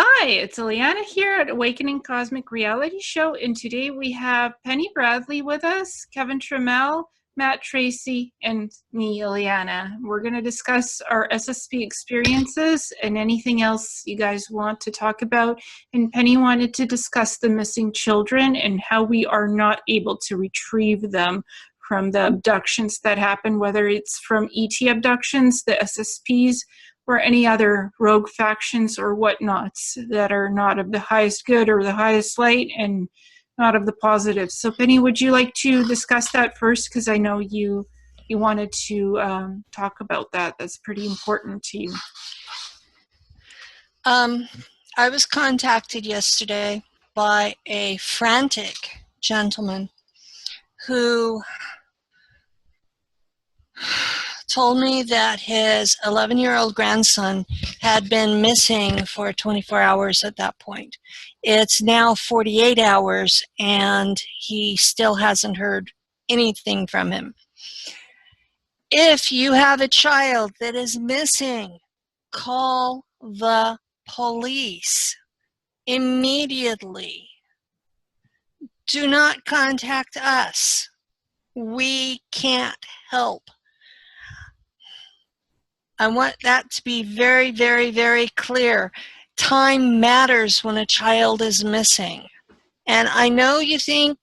Hi, it's Ileana here at Awakening Cosmic Reality Show, and today we have Penny Bradley with us, Kevin Trimmel, Matt Tracy, and me, Ileana. We're going to discuss our SSP experiences and anything else you guys want to talk about. And Penny wanted to discuss the missing children and how we are not able to retrieve them from the abductions that happen, whether it's from ET abductions, the SSPs, or any other rogue factions or whatnots that are not of the highest good or the highest light and not of the positive. So Penny, would you like to discuss that first? Because I know you wanted to talk about that. That's pretty important to you. I was contacted yesterday by a frantic gentleman who told me that his 11-year-old grandson had been missing for 24 hours at that point. It's now 48 hours and he still hasn't heard anything from him. If you have a child that is missing, call the police immediately. Do not contact us. We can't help. I want that to be very, very, very clear. Time matters when a child is missing. And I know you think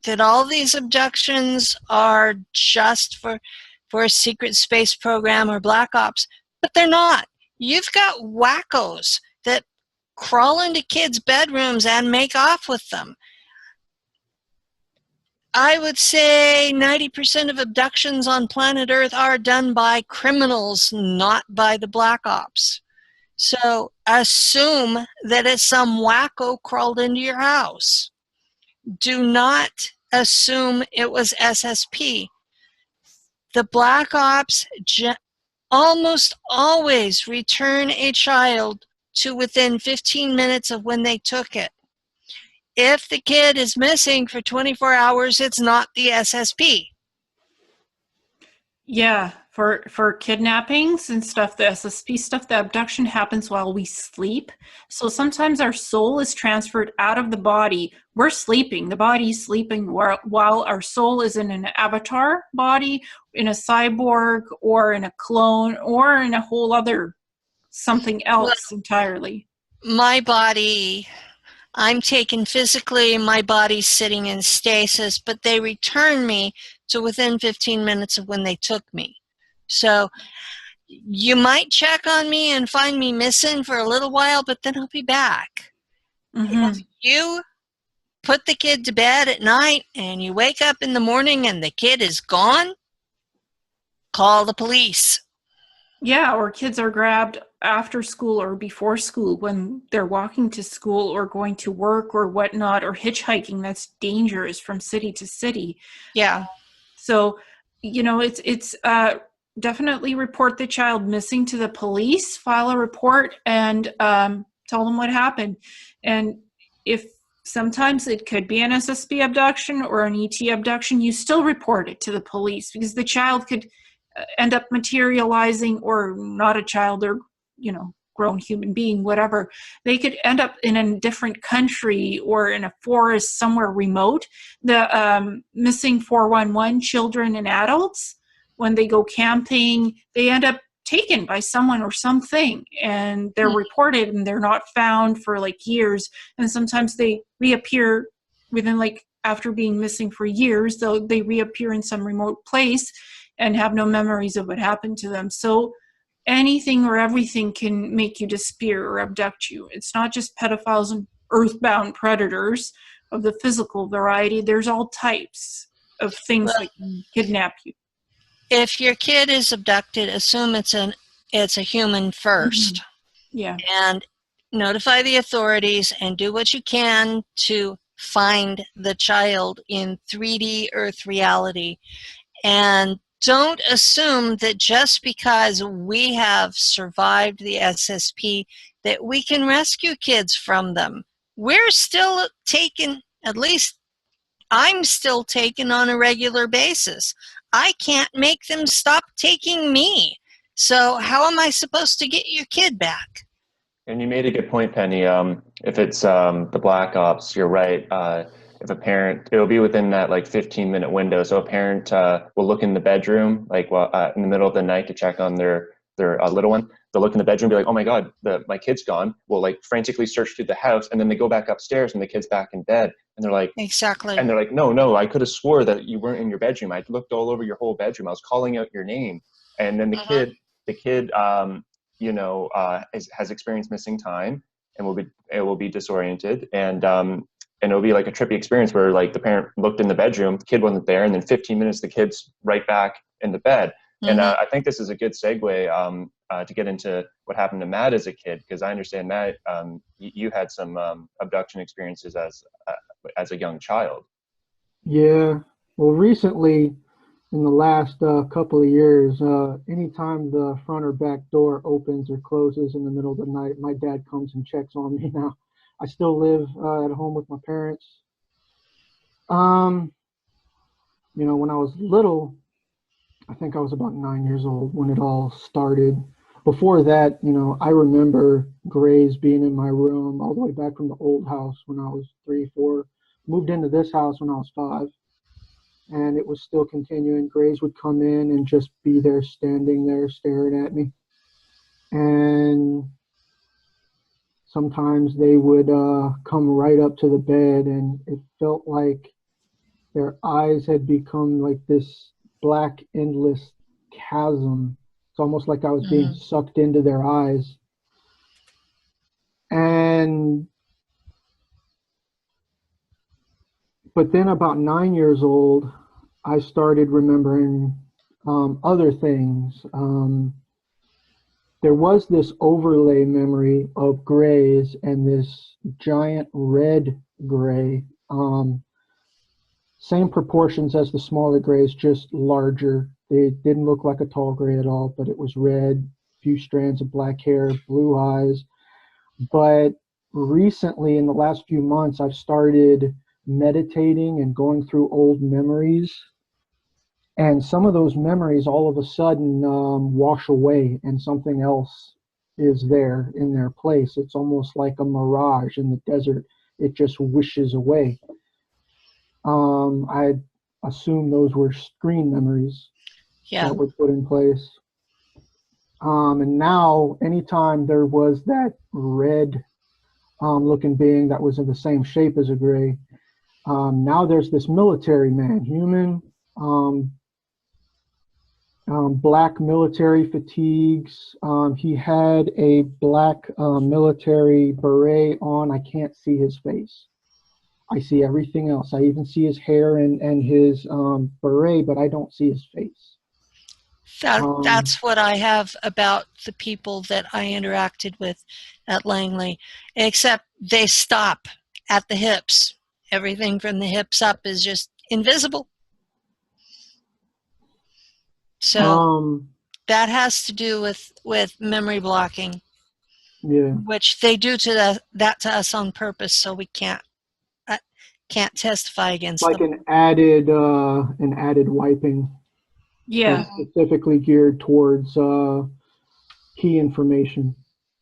that all these abductions are just for a secret space program or black ops, but they're not. You've got wackos that crawl into kids' bedrooms and make off with them. I would say 90% of abductions on planet Earth are done by criminals, not by the black ops. So assume that it's some wacko crawled into your house. Do not assume it was SSP. The black ops almost always return a child to within 15 minutes of when they took it. If the kid is missing for 24 hours, it's not the SSP. Yeah, for kidnappings and stuff, the SSP stuff, the abduction happens while we sleep. So sometimes our soul is transferred out of the body. We're sleeping. The body's sleeping while our soul is in an avatar body, in a cyborg, or in a clone, or in a whole other something else entirely. My body, I'm taken physically, my body's sitting in stasis, but they return me to within 15 minutes of when they took me. So you might check on me and find me missing for a little while, but then I'll be back. If you put the kid to bed at night and you wake up in the morning and the kid is gone, call the police. Yeah, or kids are grabbed after school or before school when they're walking to school or going to work or whatnot, or hitchhiking. That's dangerous from city to city. Yeah. So, you know, it's definitely report the child missing to the police, file a report, and tell them what happened. And if sometimes it could be an SSP abduction or an ET abduction, you still report it to the police, because the child could end up materializing, or not a child, or, you know, grown human being, whatever. They could end up in a different country or in a forest somewhere remote. The missing 411 children and adults, when they go camping, they end up taken by someone or something, and they're reported and they're not found for like years. And sometimes they reappear within, like, after being missing for years, they reappear in some remote place and have no memories of what happened to them. So anything or everything can make you disappear or abduct you. It's not just pedophiles and earthbound predators of the physical variety. There's all types of things that can kidnap you. If your kid is abducted, assume it's a human first. Yeah. And notify the authorities and do what you can to find the child in 3D Earth reality. And don't assume that just because we have survived the SSP that we can rescue kids from them. We're still taken, at least I'm still taken on a regular basis. I can't make them stop taking me. So how am I supposed to get your kid back? And you made a good point, Penny. If it's the black ops, you're right. If a parent, it'll be within that like 15-minute window. So a parent will look in the bedroom, like in the middle of the night to check on their little one. They'll look in the bedroom, and be like, "Oh my God, my kid's gone." We'll like frantically search through the house, and then they go back upstairs, and the kid's back in bed, and they're like, Exactly. "No, no, I could have swore that you weren't in your bedroom. I looked all over your whole bedroom. I was calling out your name." And then the kid, has experienced missing time and will be disoriented, and it'll be like a trippy experience where like the parent looked in the bedroom, the kid wasn't there, and then 15 minutes the kid's right back in the bed. And I think this is a good segue to get into what happened to Matt as a kid, because I understand, Matt, you had some abduction experiences as a young child. Yeah. Well, recently, in the last couple of years, anytime the front or back door opens or closes in the middle of the night, my dad comes and checks on me now. I still live at home with my parents. When I was little, I think I was about 9 years old when it all started. Before that, I remember grays being in my room all the way back from the old house when I was 3, 4. Moved into this house when I was 5, and it was still continuing. Grays would come in and just be there, standing there, staring at me. And sometimes they would come right up to the bed, and it felt like their eyes had become like this black, endless chasm. It's almost like I was being sucked into their eyes. But then about 9 years old, I started remembering other things. There was this overlay memory of grays and this giant red gray. Same proportions as the smaller grays, just larger. They didn't look like a tall gray at all, but it was red, few strands of black hair, blue eyes. But recently, in the last few months, I've started meditating and going through old memories. And some of those memories all of a sudden wash away, and something else is there in their place. It's almost like a mirage in the desert. It just wishes away. I assume those were screen memories that were put in place. And now, anytime there was that red looking being that was of the same shape as a gray, now there's this military man, human, black military fatigues. He had a black military beret on. I can't see his face. I see everything else. I even see his hair and his beret, but I don't see his face. That's what I have about the people that I interacted with at Langley, except they stop at the hips. Everything from the hips up is just invisible. So that has to do with memory blocking, which they do that to us on purpose, so we can't testify against like them. an added wiping. Yeah. Specifically geared towards key information.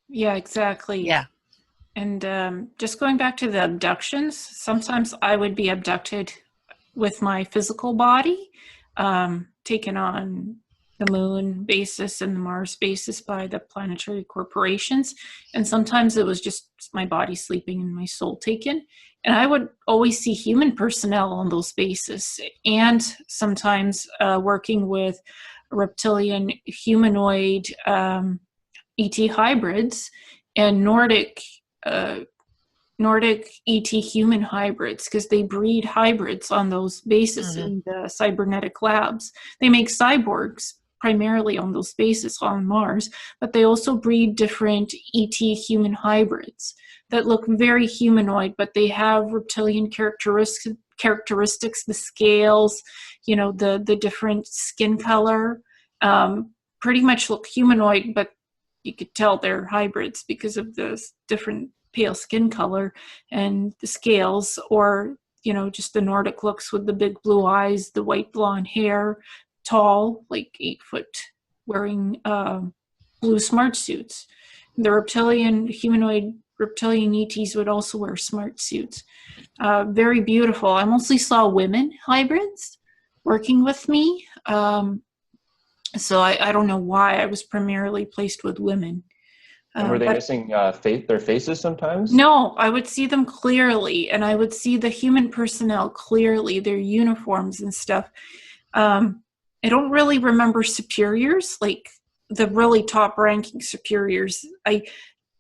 Yeah, exactly. Yeah. And just going back to the abductions, sometimes I would be abducted with my physical body, taken on the moon basis and the Mars basis by the planetary corporations. And sometimes it was just my body sleeping and my soul taken. And I would always see human personnel on those bases, and sometimes working with reptilian humanoid ET hybrids and Nordic ET human hybrids, because they breed hybrids on those bases in the cybernetic labs. They make cyborgs primarily on those bases on Mars, but they also breed different ET human hybrids that look very humanoid, but they have reptilian characteristics, the scales, the different skin color, pretty much look humanoid, but you could tell they're hybrids because of the different pale skin color and the scales, or just the Nordic looks with the big blue eyes, the white blonde hair, tall, like 8 foot, wearing blue smart suits. The humanoid reptilian ETs would also wear smart suits. Very beautiful. I mostly saw women hybrids working with me. So I don't know why I was primarily placed with women. And were they missing their faces sometimes? No, I would see them clearly, and I would see the human personnel clearly, their uniforms and stuff. I don't really remember superiors, like the really top-ranking superiors.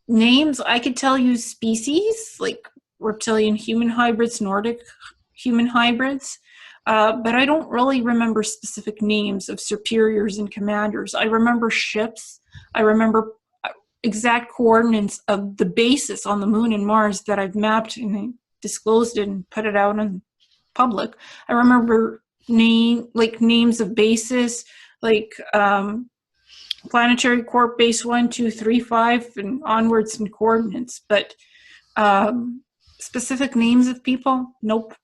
Names, I could tell you species, like reptilian human hybrids, Nordic human hybrids, but I don't really remember specific names of superiors and commanders. I remember ships. I remember exact coordinates of the bases on the moon and Mars that I've mapped and disclosed it and put it out in public. I remember names of bases, like Planetary Corp Base 1, 2, 3, 5, and onwards and coordinates. But specific names of people, nope.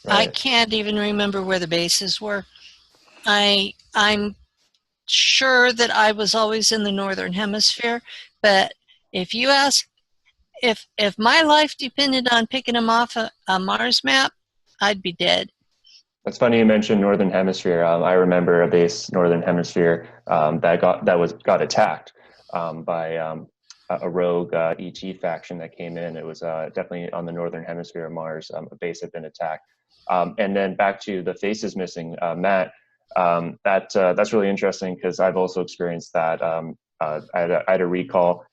Right. I can't even remember where the bases were. I'm sure that I was always in the northern hemisphere, but if you ask if my life depended on picking them off a Mars map, I'd be dead. That's funny you mentioned northern hemisphere. I remember a base northern hemisphere that got attacked by a rogue ET faction that came in. It was definitely on the northern hemisphere of Mars. A base had been attacked. And then back to the faces missing, Matt. That's really interesting because I've also experienced that. I had a recall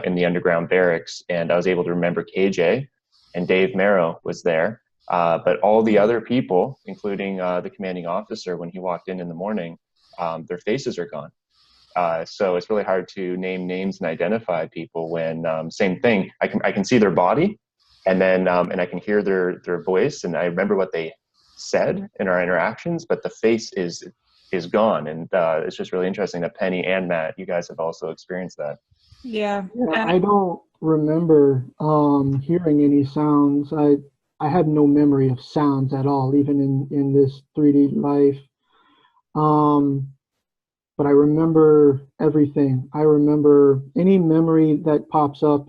in the underground barracks, and I was able to remember KJ, and Dave Merrow was there. But all the other people, including the commanding officer, when he walked in the morning, their faces are gone. So it's really hard to name names and identify people when same thing. I can see their body, and then and I can hear their voice, and I remember what they said in our interactions, but the face is gone. And it's just really interesting that Penny and Matt, you guys have also experienced that. Yeah. I don't remember hearing any sounds. I have no memory of sounds at all, even in this 3D life. But I remember everything. I remember any memory that pops up.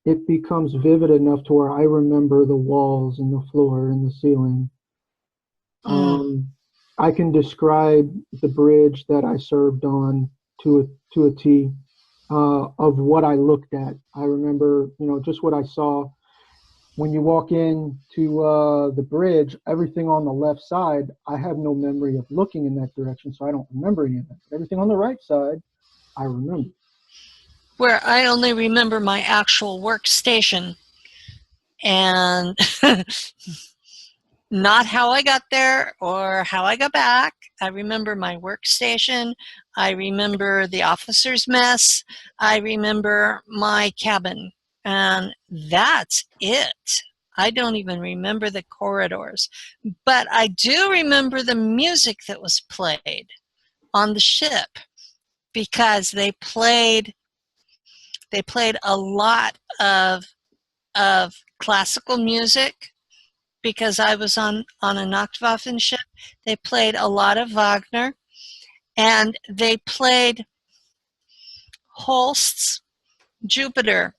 It becomes vivid enough to where I remember the walls and the floor and the ceiling. I can describe the bridge that I served on to a T of what I looked at. I remember, just what I saw. When you walk in to the bridge, everything on the left side, I have no memory of looking in that direction, so I don't remember any of that. But everything on the right side, I remember. Where I only remember my actual workstation and not how I got there or how I got back. I remember my workstation. I remember the officer's mess. I remember my cabin. And that's it. I don't even remember the corridors. But I do remember the music that was played on the ship, because they played a lot of classical music, because I was on a Nachtwaffen ship. They played a lot of Wagner, and they played Holst's Jupiter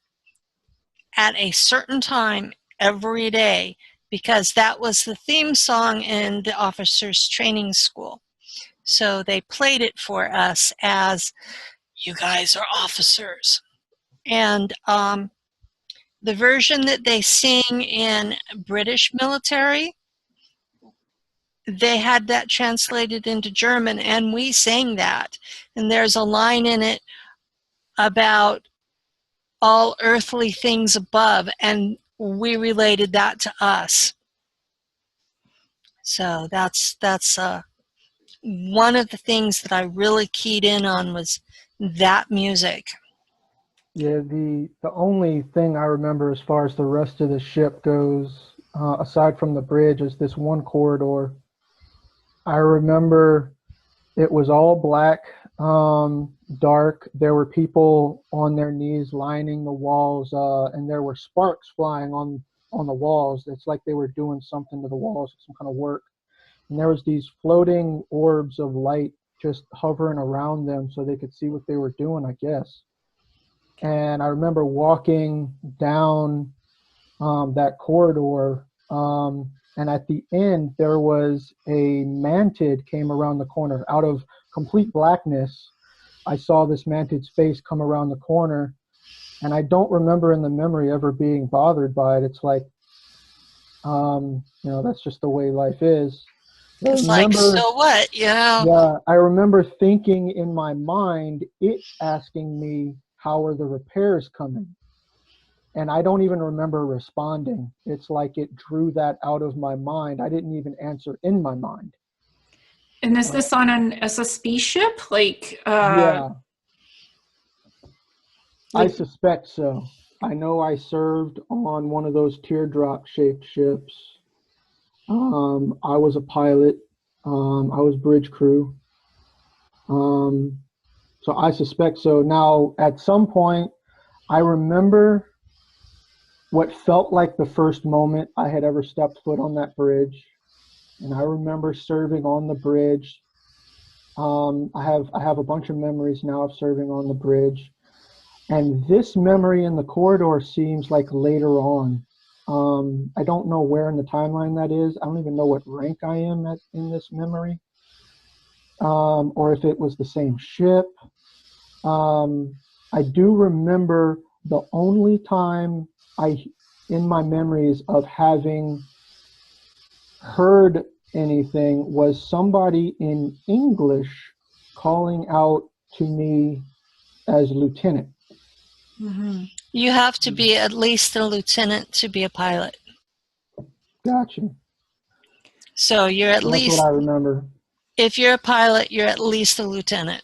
at a certain time every day, because that was the theme song in the officers' training school. So they played it for us as, you guys are officers. And the version that they sing in British military, they had that translated into German, and we sang that. And there's a line in it about all earthly things above, and we related that to us. So that's one of the things that I really keyed in on, was that music. Yeah, the only thing I remember as far as the rest of the ship goes, aside from the bridge, is this one corridor. I remember it was all black, dark. There were people on their knees lining the walls, and there were sparks flying on the walls. It's like they were doing something to the walls, some kind of work. And there was these floating orbs of light just hovering around them so they could see what they were doing, I guess. And I remember walking down that corridor, and at the end there was a mantid came around the corner. Out of complete blackness, I saw this mantid's face come around the corner, and I don't remember in the memory ever being bothered by it. It's like, you know, that's just the way life is. It's like, so what, you know? Yeah, I remember thinking in my mind, it asking me, how are the repairs coming? And I don't even remember responding. It's like it drew that out of my mind. I didn't even answer in my mind. And is this on an SSP ship? Like, yeah. I suspect so. I know I served on one of those teardrop shaped ships. I was a pilot. I was bridge crew. So I suspect so. Now, at some point, I remember what felt like the first moment I had ever stepped foot on that bridge. And I remember serving on the bridge. I have a bunch of memories now of serving on the bridge. And this memory in the corridor seems like later on. I don't know where in the timeline that is. I don't even know what rank I am at in this memory. Or if it was the same ship. I do remember the only time in my memories of having heard anything was somebody in English calling out to me as lieutenant. Mm-hmm. You have to be at least a lieutenant to be a pilot. Gotcha. So you're at least, that's what I remember. If you're a pilot, you're at least a lieutenant.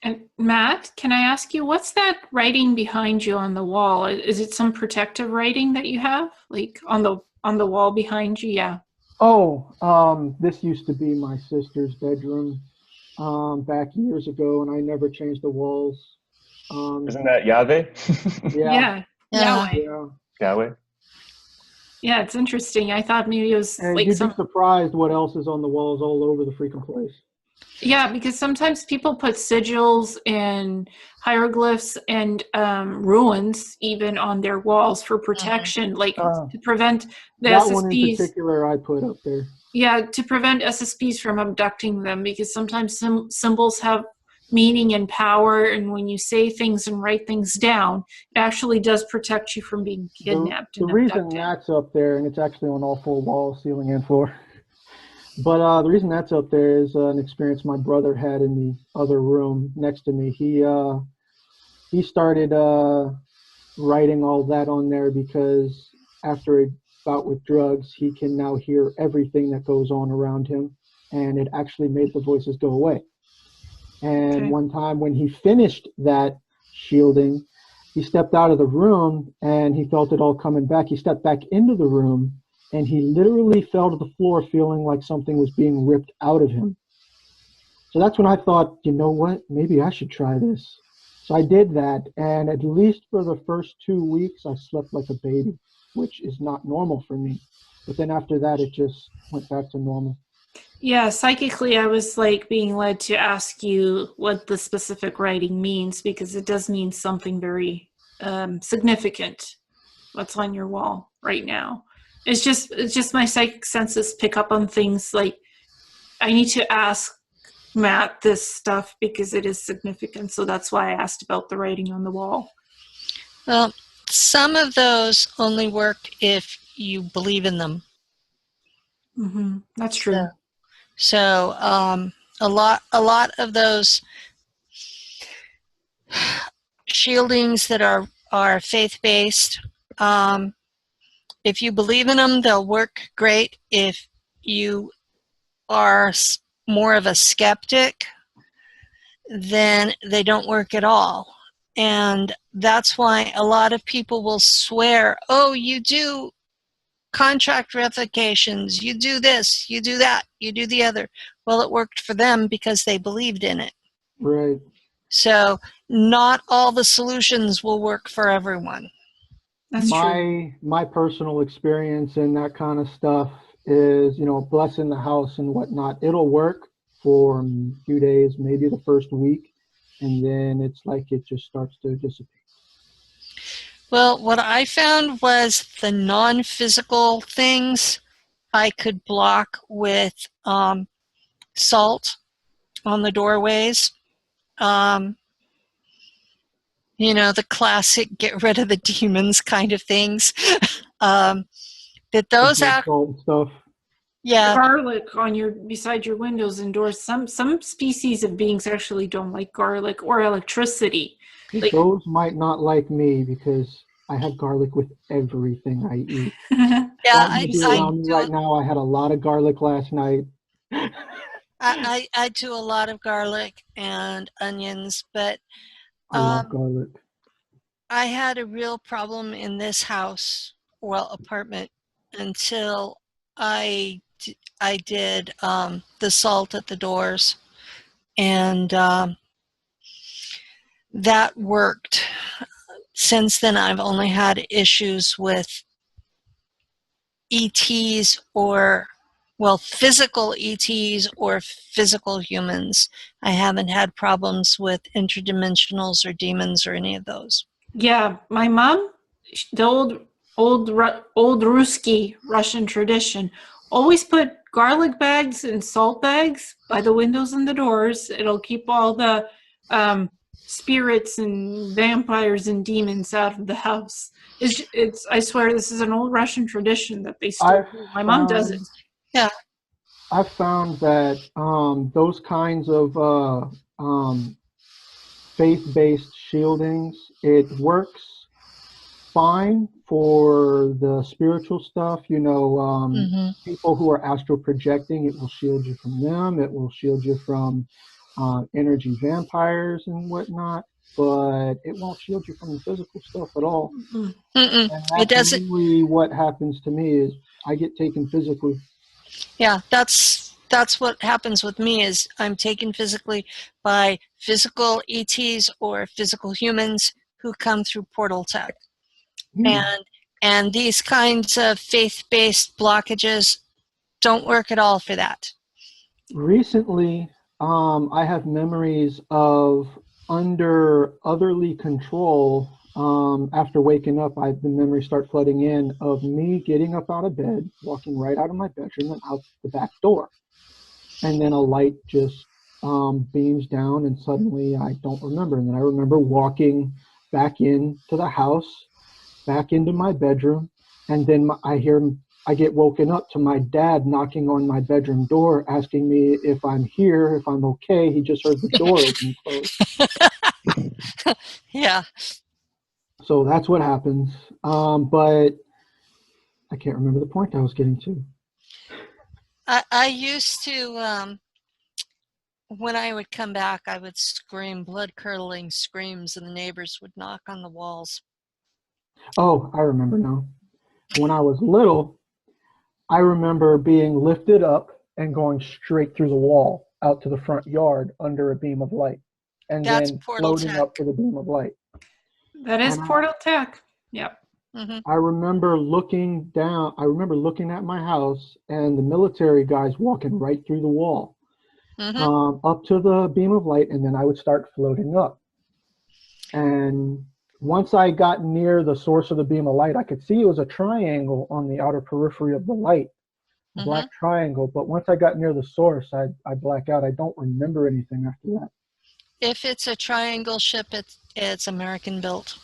And Matt, can I ask you, what's that writing behind you on the wall? Is it some protective writing that you have, like on the wall behind you? Yeah. Oh, this used to be my sister's bedroom back years ago, and I never changed the walls. Isn't that Yahweh? Yeah. Yeah. Yeah. Yahweh. Yeah, it's interesting. I thought maybe it was And like you'd be surprised what else is on the walls all over the freaking place. Yeah, because sometimes people put sigils and hieroglyphs and ruins even on their walls for protection, like to prevent the that SSPs. One in particular I put up there. Yeah, to prevent SSPs from abducting them, because sometimes symbols have meaning and power, and when you say things and write things down, it actually does protect you from being kidnapped. The reason that's up there, and it's actually on all four walls, ceiling and floor. But the reason that's up there is an experience my brother had in the other room next to me. He started writing all that on there because after a bout with drugs, he can now hear everything that goes on around him, and it actually made the voices go away. And one time when he finished that shielding, he stepped out of the room and he felt it all coming back. He stepped back into the room, and he literally fell to the floor feeling like something was being ripped out of him. So that's when I thought, you know what, maybe I should try this. So I did that, and at least for the first 2 weeks, I slept like a baby, which is not normal for me. But then after that, it just went back to normal. Yeah, psychically, I was like being led to ask you what the specific writing means, because it does mean something very significant, what's on your wall right now. It's just my psychic senses pick up on things like, I need to ask Matt this stuff because it is significant. So that's why I asked about the writing on the wall. Well, some of those only work if you believe in them. Mm-hmm. That's true. So a lot of those shieldings that are faith-based, if you believe in them, they'll work great. If you are more of a skeptic, then they don't work at all. And that's why a lot of people will swear, oh, you do contract ramifications, you do this, you do that, you do the other. Well, it worked for them because they believed in it. Right. So not all the solutions will work for everyone. That's true. My personal experience in that kind of stuff is, you know, blessing the house and whatnot. It'll work for a few days, maybe the first week, and then it's like it just starts to dissipate. Well, what I found was the non-physical things I could block with salt on the doorways. The classic get rid of the demons kind of things. That those act, Salt and stuff. yeah. Garlic on beside your windows indoors. Some species of beings actually don't like garlic or electricity. Like, those might not like me because I have garlic with everything I eat. Yeah, Around me right now. I had a lot of garlic last night. I do a lot of garlic and onions, but I love garlic. I had a real problem in this house, apartment, until I did the salt at the doors, and that worked. Since then, I've only had issues with ETs physical ETs or physical humans. I haven't had problems with interdimensionals or demons or any of those. yeah, my mom, the old Ruski Russian tradition, always put garlic bags and salt bags by the windows and the doors. It'll keep all the spirits and vampires and demons out of the house. It's I swear this is an old Russian tradition that they still do. My mom does it. Yeah. I've found that those kinds of faith-based shieldings, it works fine for the spiritual stuff. People who are astral projecting, it will shield you from them. It will shield you from energy vampires and whatnot, but it won't shield you from the physical stuff at all. Mm-mm. And that's It doesn't. Really what happens to me is I get taken physically. Yeah, that's what happens with me is I'm taken physically by physical ETs or physical humans who come through portal tech. And these kinds of faith-based blockages don't work at all for that. Recently, I have memories of under otherly control. After waking up, the memories start flooding in of me getting up out of bed, walking right out of my bedroom and out the back door. And then a light just beams down, and suddenly I don't remember. And then I remember walking back into the house, back into my bedroom, and then I get woken up to my dad knocking on my bedroom door, asking me if I'm here, if I'm okay. He just heard the door open and close. Yeah. So that's what happens. But I can't remember the point I was getting to. I used to, when I would come back, I would scream blood-curdling screams, and the neighbors would knock on the walls. Oh, I remember now. When I was little, I remember being lifted up and going straight through the wall out to the front yard under a beam of light, and That's then portal floating tech. up to the beam of light. That is portal tech. Yep. Mm-hmm. I remember looking down. I remember looking at my house and the military guys walking right through the wall, up to the beam of light, and then I would start floating up. And once I got near the source of the beam of light, I could see it was a triangle on the outer periphery of the light, a black triangle. But once I got near the source, I black out. I don't remember anything after that. If it's a triangle ship, it's American built.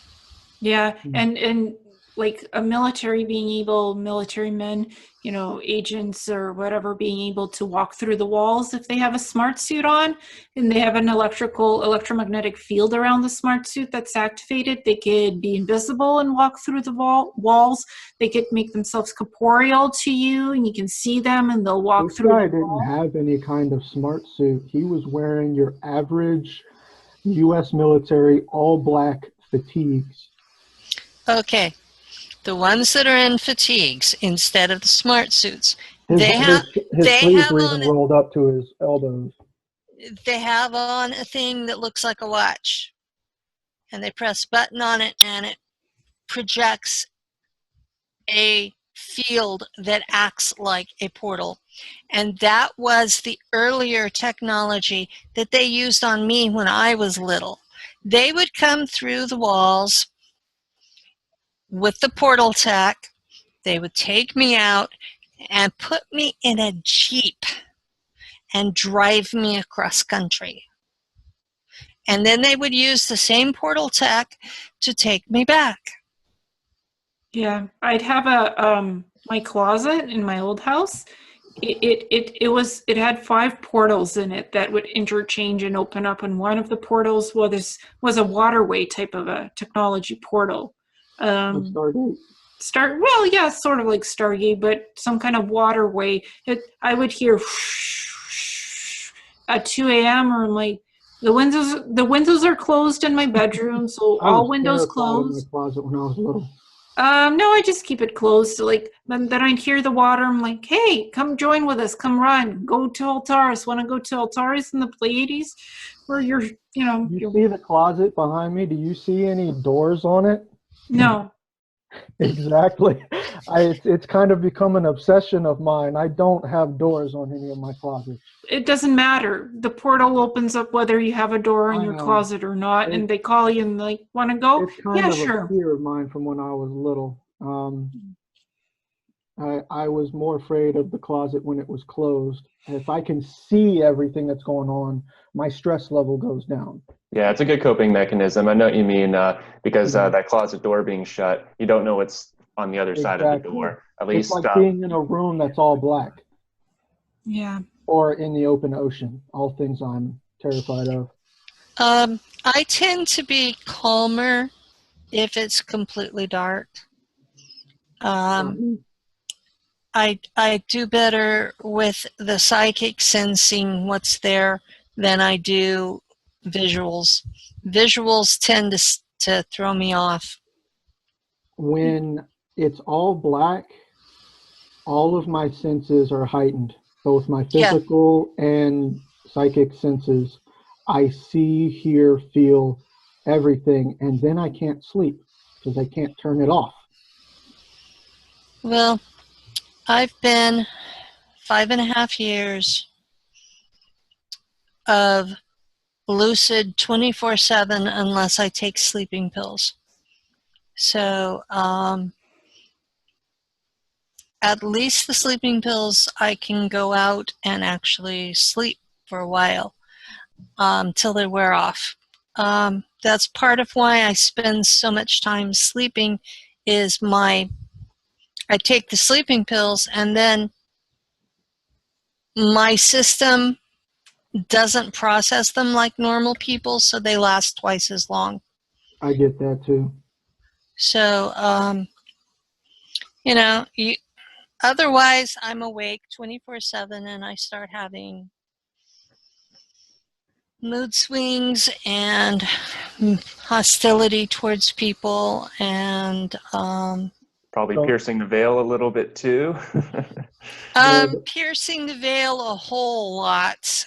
Yeah, and like a military men, agents or whatever, being able to walk through the walls if they have a smart suit on and they have an electromagnetic field around the smart suit that's activated, they could be invisible and walk through the walls. They could make themselves corporeal to you and you can see them and they'll walk through the wall. This guy didn't have any kind of smart suit. He was wearing your average U.S. military all black fatigues. Okay. The ones that are in fatigues instead of the smart suits, His sleeves were even rolled up to his elbows. They have on a thing that looks like a watch, and they press a button on it, and it projects a field that acts like a portal. And that was the earlier technology that they used on me when I was little. They would come through the walls with the portal tech. They would take me out and put me in a Jeep and drive me across country. And then they would use the same portal tech to take me back. Yeah, I'd have my closet in my old house. It had 5 portals in it that would interchange and open up, and one of the portals was a waterway type of a technology portal. Like Stargate. Well, yeah, sort of like Stargate, but some kind of waterway. I would hear at 2 a.m. or I'm like, the windows are closed in my bedroom, so all windows closed. I was terrified in my closet when I was little. No, I just keep it closed. So like then I'd hear the water. I'm like, hey, come join with us. Come run. Go to Altaris. Want to go to Altaris in the Pleiades? Where you see the closet behind me? Do you see any doors on it? No. Exactly. It's kind of become an obsession of mine. I don't have doors on any of my closets. It doesn't matter. The portal opens up whether you have a door in your closet or not, and they call you and like, want to go? It's kind of a fear of mine from when I was little. I was more afraid of the closet when it was closed. If I can see everything that's going on, my stress level goes down. Yeah, it's a good coping mechanism. I know what you mean, because that closet door being shut, you don't know what's on the other side of the door. At least it's like being in a room that's all black. Yeah. Or in the open ocean. All things I'm terrified of. I tend to be calmer if it's completely dark. I do better with the psychic sensing what's there than I do visuals. Visuals tend to throw me off. When it's all black, all of my senses are heightened, both my physical and psychic senses. I see, hear, feel everything, and then I can't sleep because I can't turn it off. Well, I've been 5.5 years of lucid 24/7 unless I take sleeping pills. So at least the sleeping pills, I can go out and actually sleep for a while till they wear off. That's part of why I spend so much time sleeping is I take the sleeping pills and then my system doesn't process them like normal people, so they last twice as long. I get that too. So, otherwise I'm awake 24/7 and I start having mood swings and hostility towards people and probably piercing the veil a little bit too. Piercing the veil a whole lot.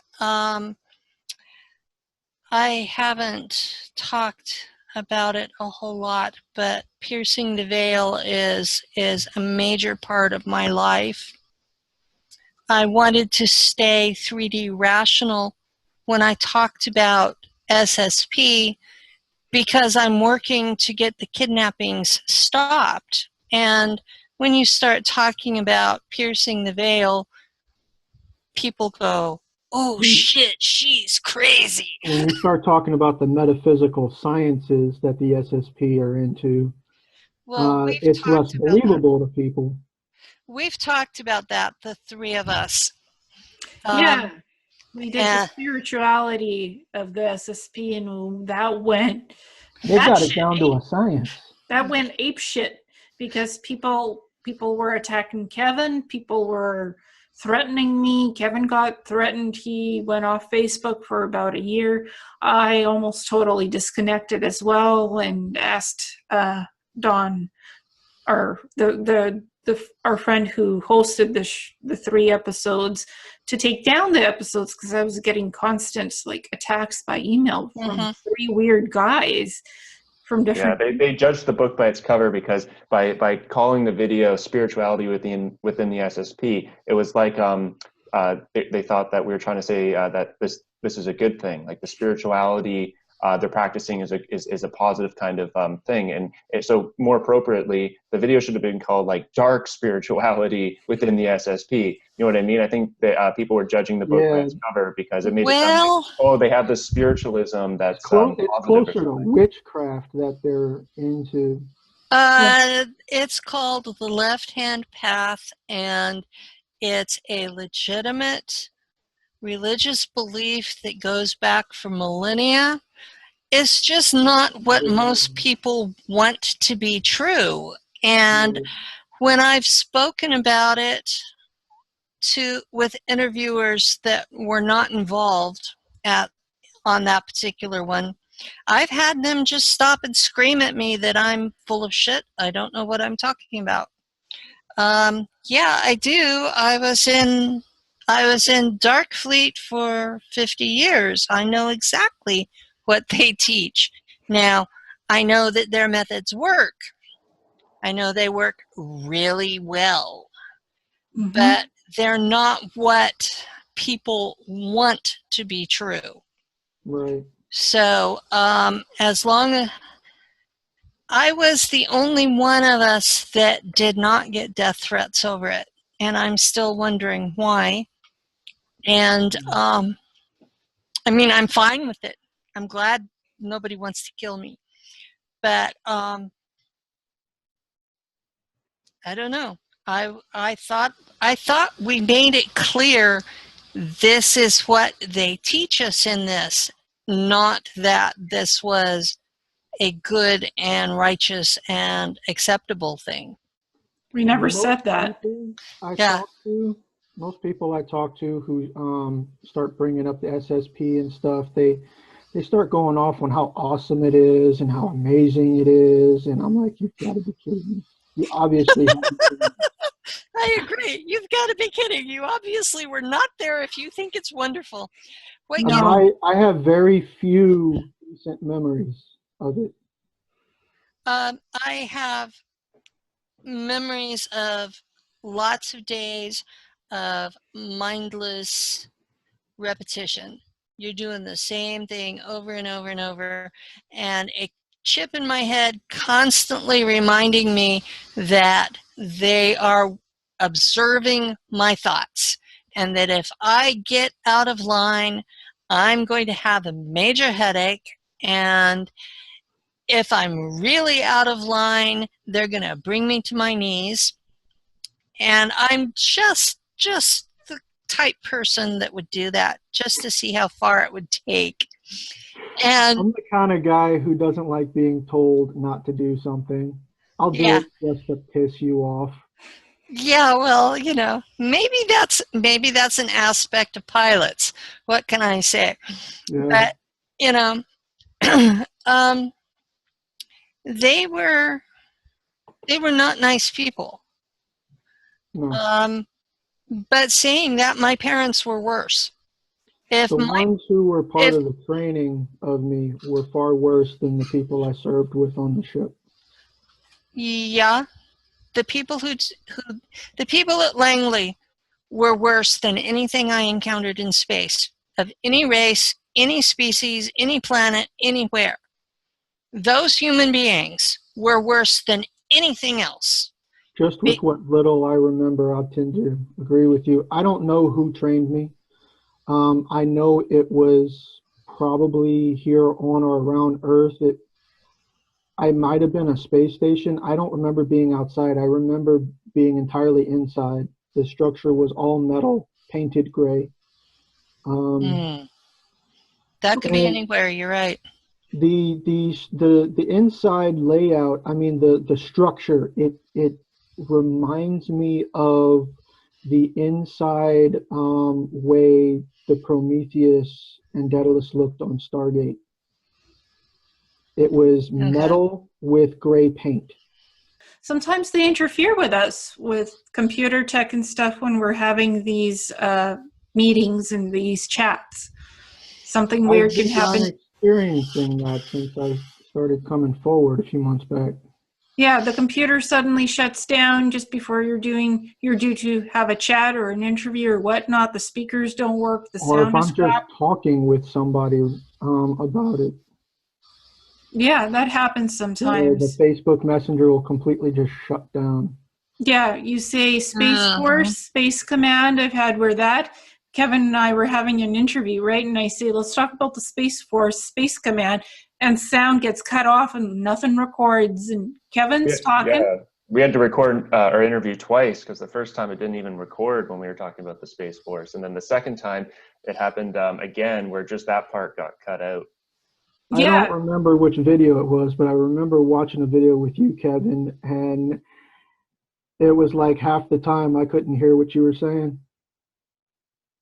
I haven't talked about it a whole lot, but piercing the veil is a major part of my life. I wanted to stay 3D rational when I talked about SSP because I'm working to get the kidnappings stopped. And when you start talking about piercing the veil, people go, oh shit, she's crazy. When you start talking about the metaphysical sciences that the SSP are into, it's less believable to people. We've talked about that, the three of us. Yeah, we did the spirituality of the SSP, and that went. They got it down to a science. That went ape shit because people were attacking Kevin. People were threatening me. Kevin got threatened. He went off Facebook for about a year. I almost totally disconnected as well and asked Dawn, our friend who hosted the 3 episodes, to take down the episodes because I was getting constant attacks by email from 3 weird guys. from different. Yeah, they judged the book by its cover because by calling the video spirituality within the SSP, it was like they thought that we were trying to say that this is a good thing, like the spirituality they're practicing is a positive kind of thing, and so more appropriately, the video should have been called like dark spirituality within the SSP. You know what I mean? I think that people were judging the book by its cover because it made it sound like, oh, they have this spiritualism that's it's closer to witchcraft that they're into. It's called The Left-Hand Path, and it's a legitimate religious belief that goes back for millennia. It's just not what most people want to be true. And when I've spoken about it with interviewers that were not involved on that particular one, I've had them just stop and scream at me that I'm full of shit. I don't know what I'm talking about. Yeah, I do. I was in Darkfleet for 50 years. I know exactly what they teach. Now, I know that their methods work. I know they work really well. Mm-hmm. But they're not what people want to be true. Right. So, as long as I was the only one of us that did not get death threats over it, and I'm still wondering why. And I mean, I'm fine with it. I'm glad nobody wants to kill me, but I don't know. I thought we made it clear this is what they teach us in this, not that this was a good and righteous and acceptable thing. We never said that. Most people I talk to who start bringing up the SSP and stuff, they start going off on how awesome it is and how amazing it is, and I'm like, you've got to be kidding me. You obviously I agree. You've got to be kidding. You obviously were not there if you think it's wonderful. I have very few recent memories of it. I have memories of lots of days of mindless repetition. You're doing the same thing over and over and over, and a chip in my head constantly reminding me that they are observing my thoughts, and that if I get out of line, I'm going to have a major headache, and if I'm really out of line, they're going to bring me to my knees. And I'm just the type person that would do that just to see how far it would take. And I'm the kind of guy who doesn't like being told not to do something. I'll do it just to piss you off. Yeah, well, you know, maybe that's an aspect of pilots. What can I say? Yeah. But, you know, they were not nice people. No. But saying that, my parents were worse. The ones who were part of the training of me were far worse than the people I served with on the ship. Yeah, the people at Langley were worse than anything I encountered in space, of any race, any species, any planet, anywhere. Those human beings were worse than anything else. Just with what little I remember, I tend to agree with you. I don't know who trained me. I know it was probably here on or around Earth. I might have been a space station. I don't remember being outside. I remember being entirely inside. The structure was all metal, painted gray. That could be anywhere. You're right. The inside layout. I mean, the structure. It reminds me of the inside way the Prometheus and Daedalus looked on Stargate. It was metal with gray paint. Sometimes they interfere with us with computer tech and stuff when we're having these meetings and these chats. Something weird can happen. I'm experiencing that since I started coming forward a few months back. Yeah, the computer suddenly shuts down just before you're due to have a chat or an interview or whatnot. The speakers don't work. The Or if sound is I'm just crap. talking with somebody about it, Yeah, that happens the sometimes. Facebook Messenger will completely just shut down. Yeah, you say Space Force, Space Command. I've had where that. Kevin and I were having an interview, right? And I say, let's talk about the Space Force, Space Command. And sound gets cut off and nothing records. And Kevin's talking. Yeah, we had to record our interview twice because the first time it didn't even record when we were talking about the Space Force. And then the second time it happened again where just that part got cut out. Yeah. I don't remember which video it was, but I remember watching a video with you, Kevin, and it was like half the time I couldn't hear what you were saying.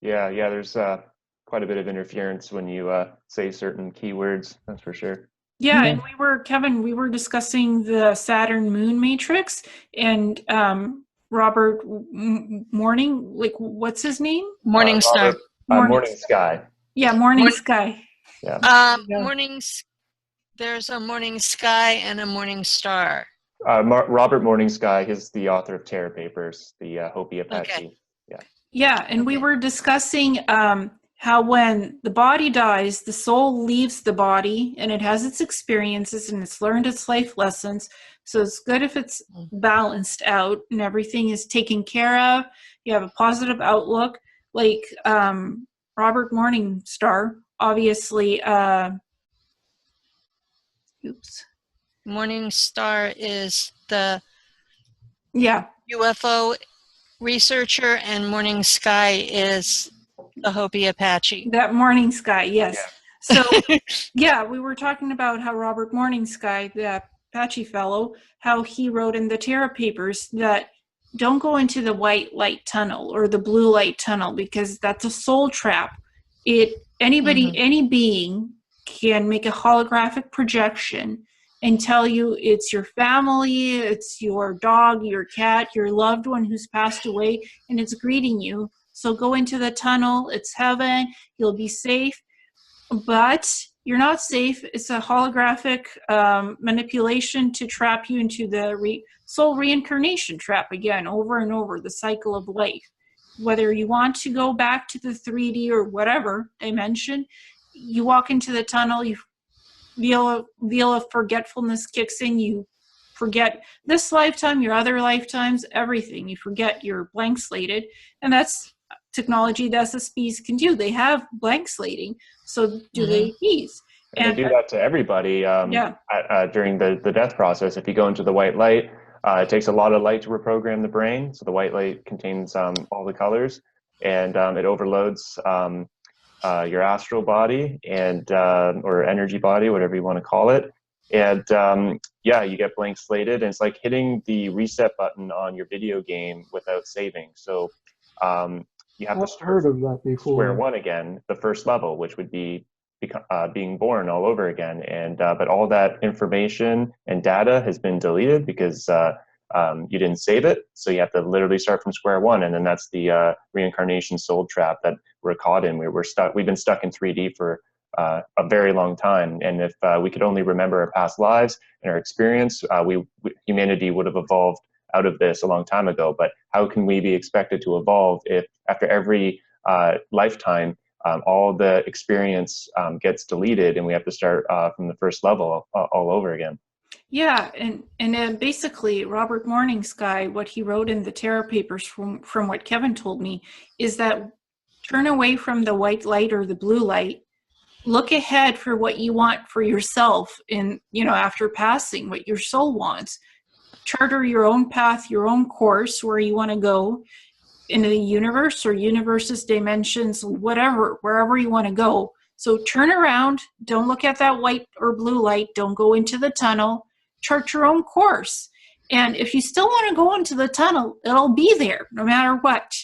Yeah, there's quite a bit of interference when you say certain keywords, that's for sure. Yeah, and Kevin, we were discussing the Saturn moon matrix, and Robert Morning, like, what's his name? Morning Star. Morning Sky. Yeah, Morning Sky. Yeah. There's a Morning Sky and a Morning Star. Robert Morning Sky, he's the author of Terror Papers, the Hopi Apache. Okay. Yeah, and we were discussing how when the body dies, the soul leaves the body and it has its experiences and it's learned its life lessons. So it's good if it's balanced out and everything is taken care of. You have a positive outlook. Like Robert Morningstar, obviously. Morning Star is the Yeah. UFO researcher, and Morning Sky is the Hopi Apache. That Morning Sky, yes. Yeah. So, yeah, we were talking about how Robert Morning Sky, the Apache fellow, how he wrote in the Terra Papers that don't go into the white light tunnel or the blue light tunnel because that's a soul trap. Any being can make a holographic projection and tell you it's your family, it's your dog, your cat, your loved one who's passed away, and it's greeting you. So go into the tunnel, it's heaven, you'll be safe. But you're not safe. It's a holographic manipulation to trap you into the soul reincarnation trap again, over and over, the cycle of life. Whether you want to go back to the 3D or whatever dimension, you walk into the tunnel, you veil of forgetfulness kicks in, you forget this lifetime, your other lifetimes, everything. You forget, you're blank slated, and that's technology that SSPs can do. They have blank slating, so do they these. And they do that to everybody during the death process. If you go into the white light, it takes a lot of light to reprogram the brain. So the white light contains all the colors, and it overloads your astral body and or energy body, whatever you want to call it. And you get blank slated, and it's like hitting the reset button on your video game without saving. So you have to heard of that before. Square one again, the first level, which would be being born all over again. And but all that information and data has been deleted because you didn't save it. So you have to literally start from square one. And then that's the reincarnation soul trap that we're caught in. We're stuck. We've been stuck in 3D for a very long time. And if we could only remember our past lives and our experience, humanity would have evolved out of this a long time ago. But how can we be expected to evolve if after every lifetime, all the experience gets deleted and we have to start from the first level all over again? Yeah, and basically Robert Morning Sky, what he wrote in the Terra Papers from what Kevin told me, is that turn away from the white light or the blue light, look ahead for what you want for yourself after passing, what your soul wants. Charter your own path, your own course, where you want to go into the universe or universes, dimensions, whatever, wherever you want to go. So turn around, don't look at that white or blue light, don't go into the tunnel, chart your own course. And if you still want to go into the tunnel, it'll be there no matter what.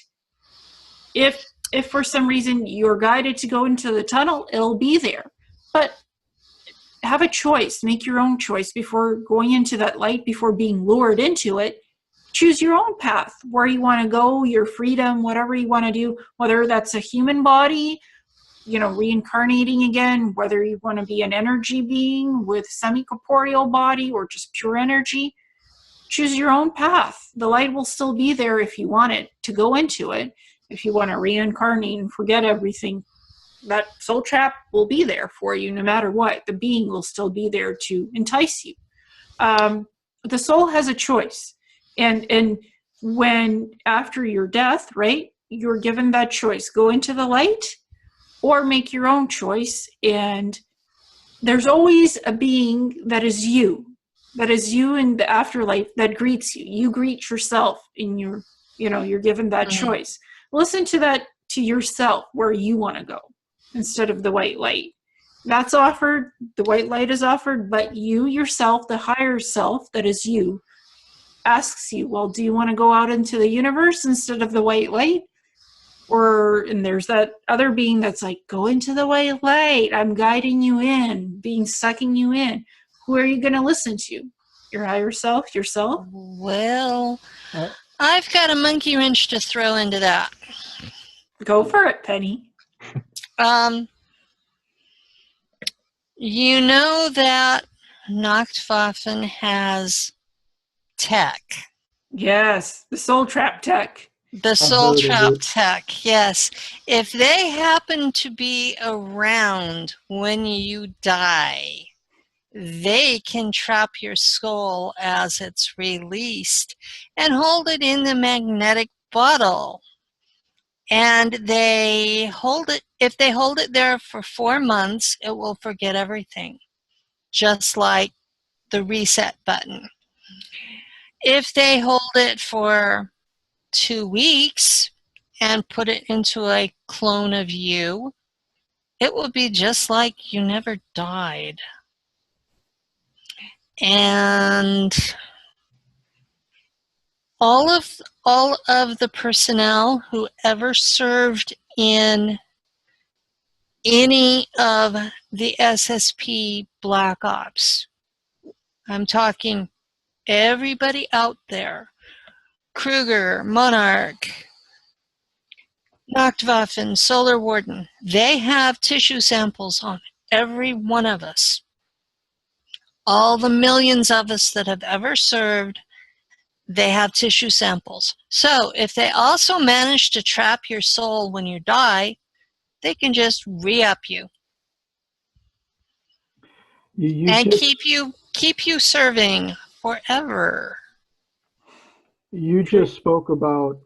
If for some reason you're guided to go into the tunnel, it'll be there. But have a choice, make your own choice before going into that light, before being lured into it. Choose your own path, where you want to go, your freedom, whatever you want to do, whether that's a human body, reincarnating again, whether you want to be an energy being with semi-corporeal body or just pure energy, choose your own path. The light will still be there if you want it to go into it. If you want to reincarnate and forget everything, that soul trap will be there for you no matter what. The being will still be there to entice you. The soul has a choice. And when after your death, right, you're given that choice. Go into the light or make your own choice. And there's always a being that is you in the afterlife that greets you. You greet yourself in you're given that choice. Listen to that, to yourself, where you want to go instead of the white light. That's offered, the white light is offered, but you yourself, the higher self that is you, asks you, well, do you want to go out into the universe instead of the white light? And there's that other being that's like, go into the white light. I'm guiding you in, sucking you in. Who are you going to listen to? Your higher self, yourself? Well, I've got a monkey wrench to throw into that. Go for it, Penny. You know that Nachtwaffen has tech. Yes, the soul trap tech. The soul trap tech, yes. If they happen to be around when you die, they can trap your soul as it's released and hold it in the magnetic bottle. And they hold it, if they hold it there for 4 months, it will forget everything, just like the reset button. If they hold it for 2 weeks and put it into a clone of you, it will be just like you never died. And all of the personnel who ever served in any of the SSP Black Ops, I'm talking everybody out there, Kruger, Monarch, Nachtwaffen, Solar Warden, they have tissue samples on every one of us. All the millions of us that have ever served, they have tissue samples. So if they also manage to trap your soul when you die, they can just re-up you. And keep you serving forever. You just spoke about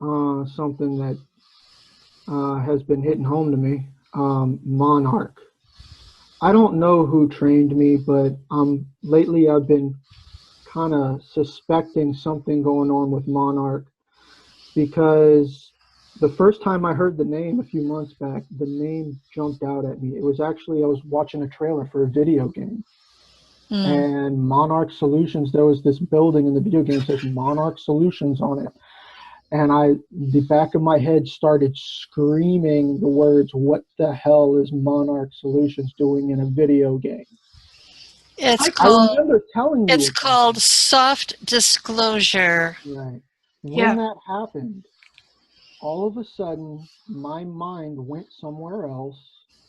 something that has been hitting home to me. Monarch. I don't know who trained me, but lately I've been kind of suspecting something going on with Monarch, because the first time I heard the name a few months back, the name jumped out at me. It was actually, I was watching a trailer for a video game. And Monarch Solutions, there was this building in the video game that says Monarch Solutions on it. And the back of my head started screaming the words, what the hell is Monarch Solutions doing in a video game? I remember telling you. It's called soft disclosure. Right. When that happened, all of a sudden, my mind went somewhere else.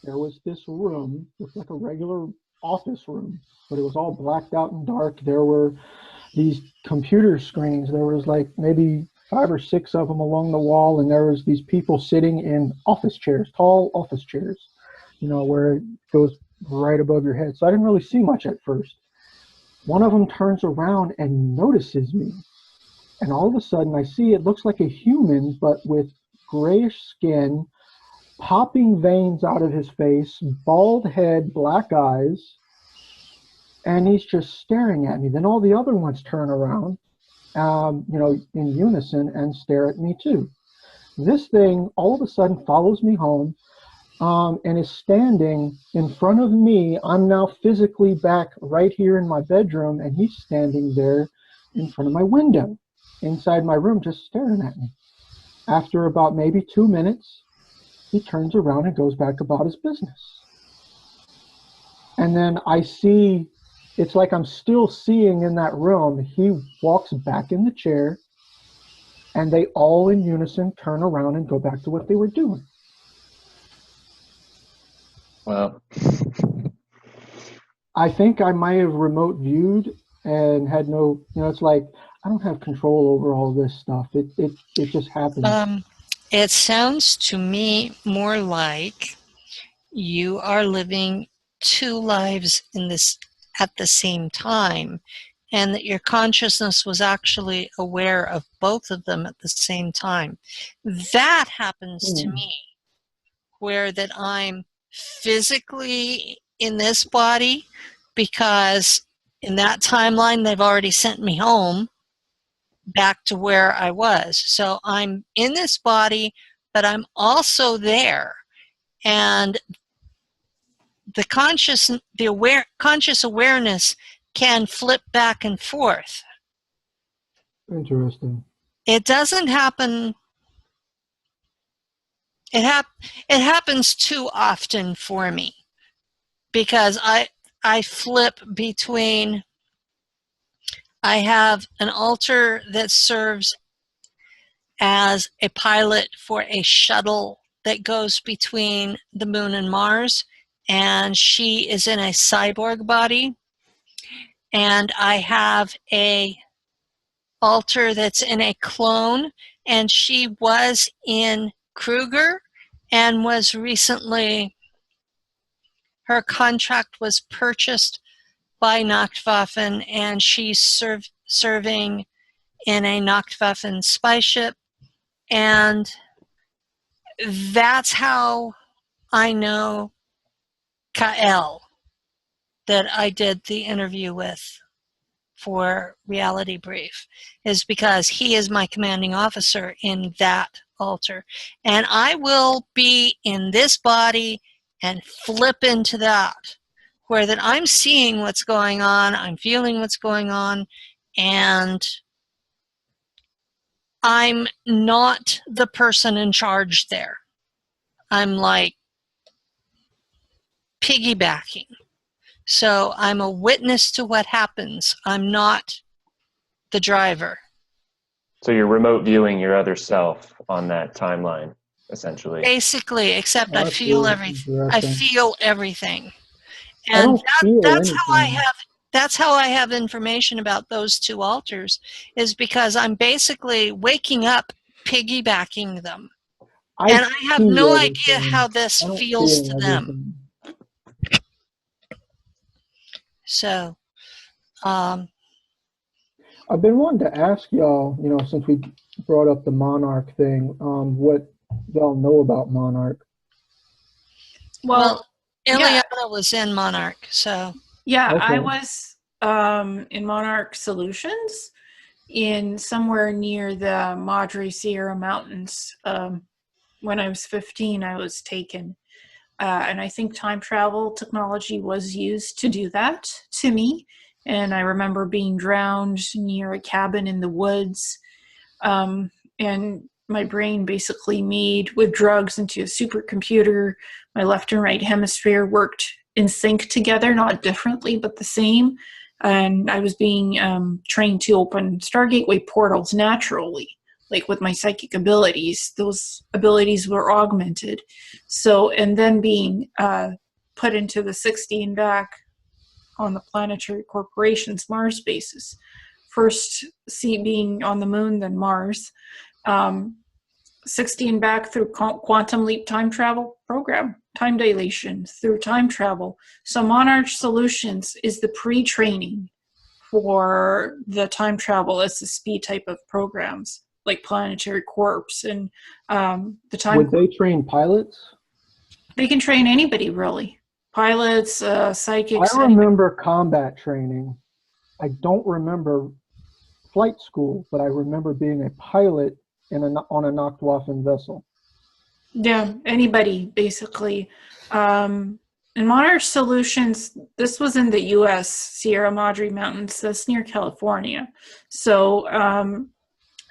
There was this room, looked like a regular office room, but it was all blacked out and dark. There were these computer screens. There was like maybe 5 or 6 of them along the wall, and there was these people sitting in office chairs, tall office chairs, where it goes right above your head. So I didn't really see much at first. One of them turns around and notices me, and all of a sudden I see it looks like a human, but with grayish skin, popping veins out of his face, bald head, black eyes, and he's just staring at me. Then all the other ones turn around, in unison, and stare at me too. This thing all of a sudden follows me home, and is standing in front of me. I'm now physically back right here in my bedroom, and he's standing there in front of my window, inside my room, just staring at me. After about maybe 2 minutes, he turns around and goes back about his business. And then I see, it's like I'm still seeing in that room, he walks back in the chair, and they all in unison turn around and go back to what they were doing. Well, I think I might have remote viewed and had no, it's like I don't have control over all this stuff. It just happens. It sounds to me more like you are living two lives in this at the same time, and that your consciousness was actually aware of both of them at the same time. That happens to me, where that I'm physically in this body because in that timeline they've already sent me home back to where I was. So I'm in this body, but I'm also there. And the conscious awareness can flip back and forth. Interesting. It doesn't happen. It happens too often for me because I flip between. I have an altar that serves as a pilot for a shuttle that goes between the moon and Mars, and she is in a cyborg body. And I have a altar that's in a clone, and she was in Kruger and was recently, her contract was purchased by Nachtwaffen, and she's serving in a Nachtwaffen spy ship. And that's how I know Kael, that I did the interview with for Reality Brief, is because he is my commanding officer in that altar. And I will be in this body and flip into that, where that I'm seeing what's going on, I'm feeling what's going on, and I'm not the person in charge there. I'm like piggybacking. So I'm a witness to what happens. I'm not the driver. so you're remote viewing your other self on that timeline, essentially. Basically, except I That's feel really everything. I interesting. feel everything. I And don't feel that's how I have information about those two altars, is because I'm basically waking up piggybacking them. And I have no idea how this feels to them. So, I've been wanting to ask y'all, since we brought up the Monarch thing, what y'all know about Monarch. well, Ileana was in Monarch, so. Yeah, Okay. I was in Monarch Solutions in somewhere near the Madre Sierra Mountains. When I was 15, I was taken. And I think time travel technology was used to do that to me. And I remember being drowned near a cabin in the woods. And my brain basically made with drugs into a supercomputer. My left and right hemisphere worked in sync together, not differently, but the same. And I was being trained to open Stargateway portals naturally, like with my psychic abilities. Those abilities were augmented. So, and then being put into the 16 back on the planetary corporations Mars bases. First being on the moon, then Mars. 16 back through quantum leap time travel program, time dilation through time travel. So Monarch Solutions is the pre-training for the time travel SSP type of programs, like Planetary Corps and the time. Would they train pilots? They can train anybody, really. Pilots, psychics. I remember combat training. I don't remember flight school, but I remember being a pilot on a Nachtwaffen vessel. Yeah, anybody, basically. In Monarch Solutions, this was in the U.S., Sierra Madre Mountains. That's near California. So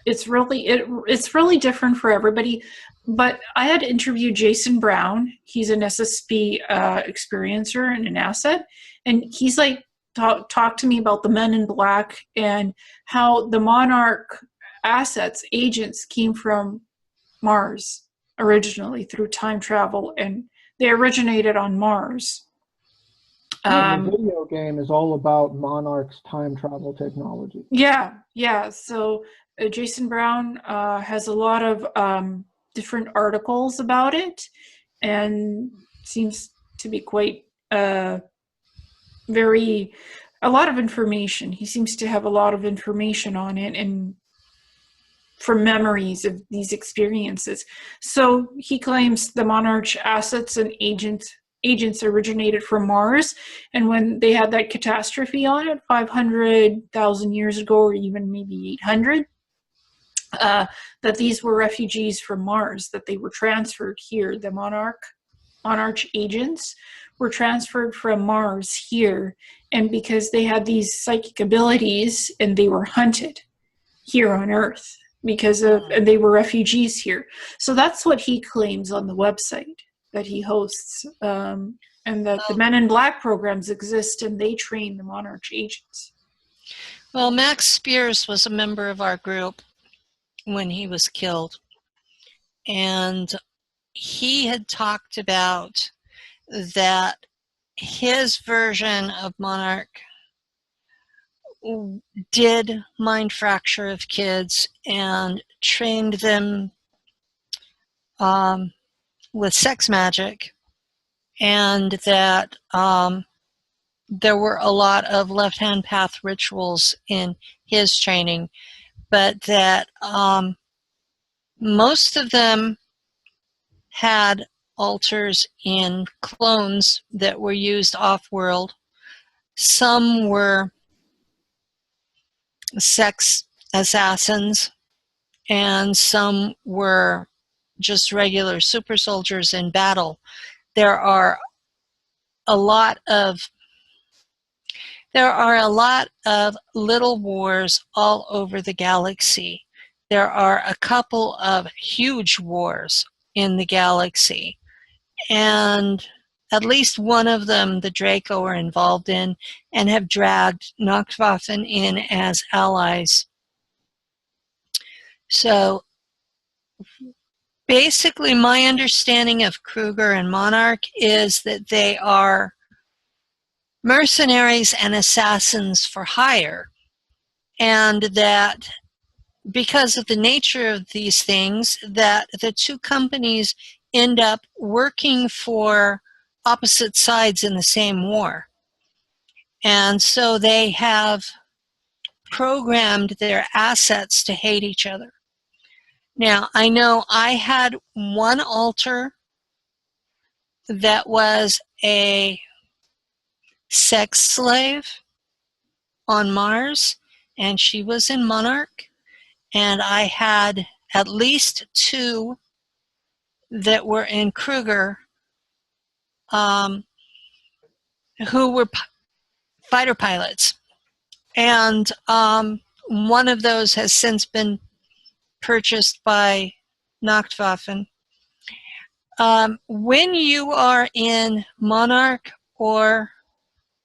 it's really different for everybody. But I had interviewed Jason Brown. He's an SSP experiencer and an asset. And he's like, talk to me about the Men in Black and how the Monarch assets, agents, came from Mars originally through time travel, and They originated on Mars. And the video game is all about Monarch's time travel technology. Yeah. So Jason Brown has a lot of different articles about it, and seems to be quite a lot of information. He seems to have a lot of information on it, and from memories of these experiences. So he claims the Monarch assets and agents originated from Mars, and when they had that catastrophe on it 500,000 years ago, or even maybe 800, that these were refugees from Mars, that they were transferred here. The Monarch agents were transferred from Mars here, and because they had these psychic abilities and they were hunted here on Earth and they were refugees here. So that's what he claims on the website that he hosts, and that the Men in Black programs exist and they train the Monarch agents. Well, Max Spears was a member of our group when he was killed, and he had talked about that his version of Monarch did mind fracture of kids and trained them with sex magic, and that there were a lot of left-hand path rituals in his training, but that most of them had altars in clones that were used off-world. Some were sex assassins, and some were just regular super soldiers in battle. There are a lot of little wars all over the galaxy. There are a couple of huge wars in the galaxy, and at least one of them the Draco are involved in and have dragged Nachtwaffen in as allies. So basically my understanding of Kruger and Monarch is that they are mercenaries and assassins for hire, and that because of the nature of these things, that the two companies end up working for opposite sides in the same war. And so they have programmed their assets to hate each other. Now, I know I had one altar that was a sex slave on Mars, and she was in Monarch, and I had at least two that were in Kruger, who were fighter pilots, and one of those has since been purchased by Nachtwaffen. When you are in Monarch or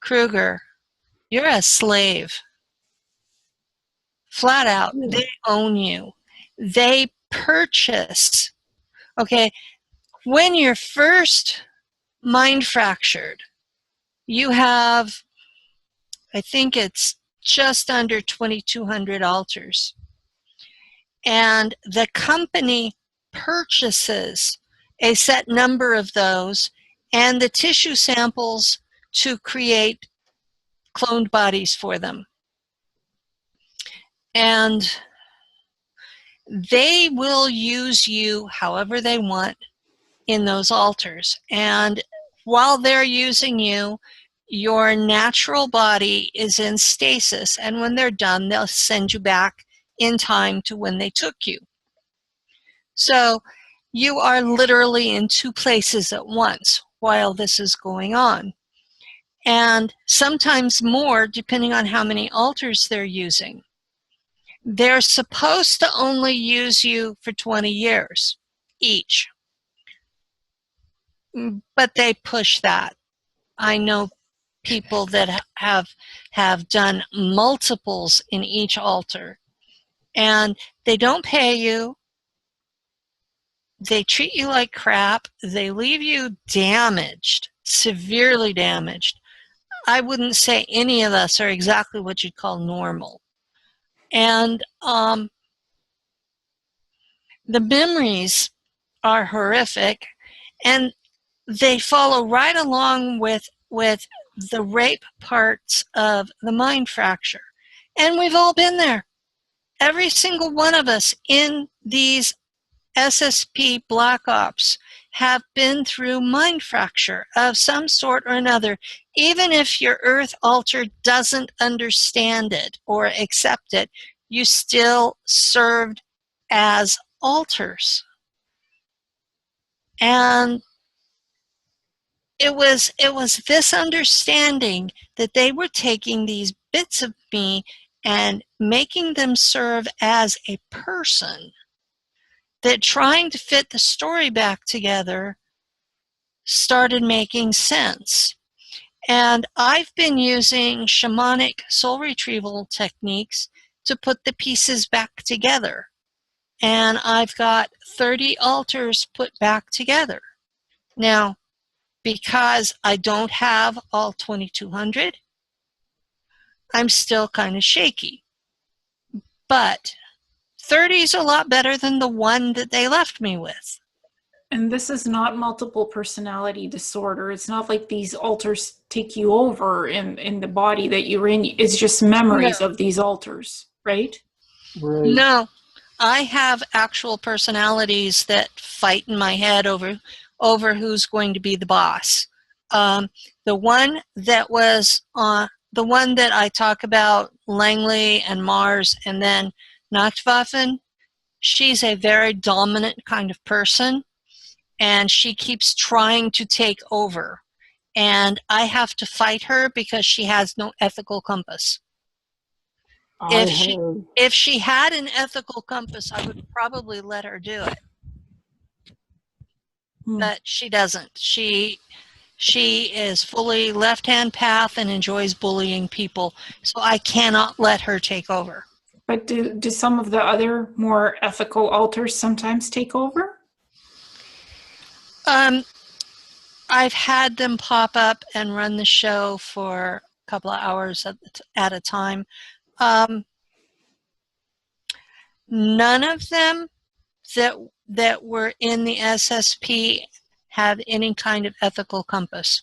Kruger, you're a slave. Flat out, they own you. They purchase. Okay, when you're first mind fractured, you have, I think it's just under 2,200 altars. And the company purchases a set number of those and the tissue samples to create cloned bodies for them. And they will use you however they want in those altars. And while they're using you, your natural body is in stasis. And when they're done, they'll send you back in time to when they took you. So you are literally in two places at once while this is going on. And sometimes more, depending on how many altars they're using. They're supposed to only use you for 20 years each. But they push that. I know people that have done multiples in each altar. And they don't pay you. they treat you like crap. They leave you damaged, severely damaged. I wouldn't say any of us are exactly what you'd call normal. And the memories are horrific, and they follow right along with the rape parts of the mind fracture. And we've all been there. Every single one of us in these SSP Black Ops have been through mind fracture of some sort or another. Even if your Earth alter doesn't understand it or accept it, you still served as alters. And it was this understanding that they were taking these bits of me and making them serve as a person, that trying to fit the story back together started making sense. And I've been using shamanic soul retrieval techniques to put the pieces back together. And I've got 30 altars put back together. Now, because I don't have all 2,200, I'm still kind of shaky. But 30 is a lot better than the one that they left me with. And this is not multiple personality disorder. It's not like these alters take you over in the body that you're in. It's just memories of these alters, right? Right. No, I have actual personalities that fight in my head over who's going to be the boss. The one that was the one that I talk about, Langley and Mars, and then Nachtwaffen, she's a very dominant kind of person, and she keeps trying to take over. And I have to fight her because she has no ethical compass. If she had an ethical compass, I would probably let her do it. But she doesn't. She is fully left-hand path and enjoys bullying people. So I cannot let her take over. But do some of the other more ethical alters sometimes take over? I've had them pop up and run the show for a couple of hours at a time. None of them that were in the SSP have any kind of ethical compass.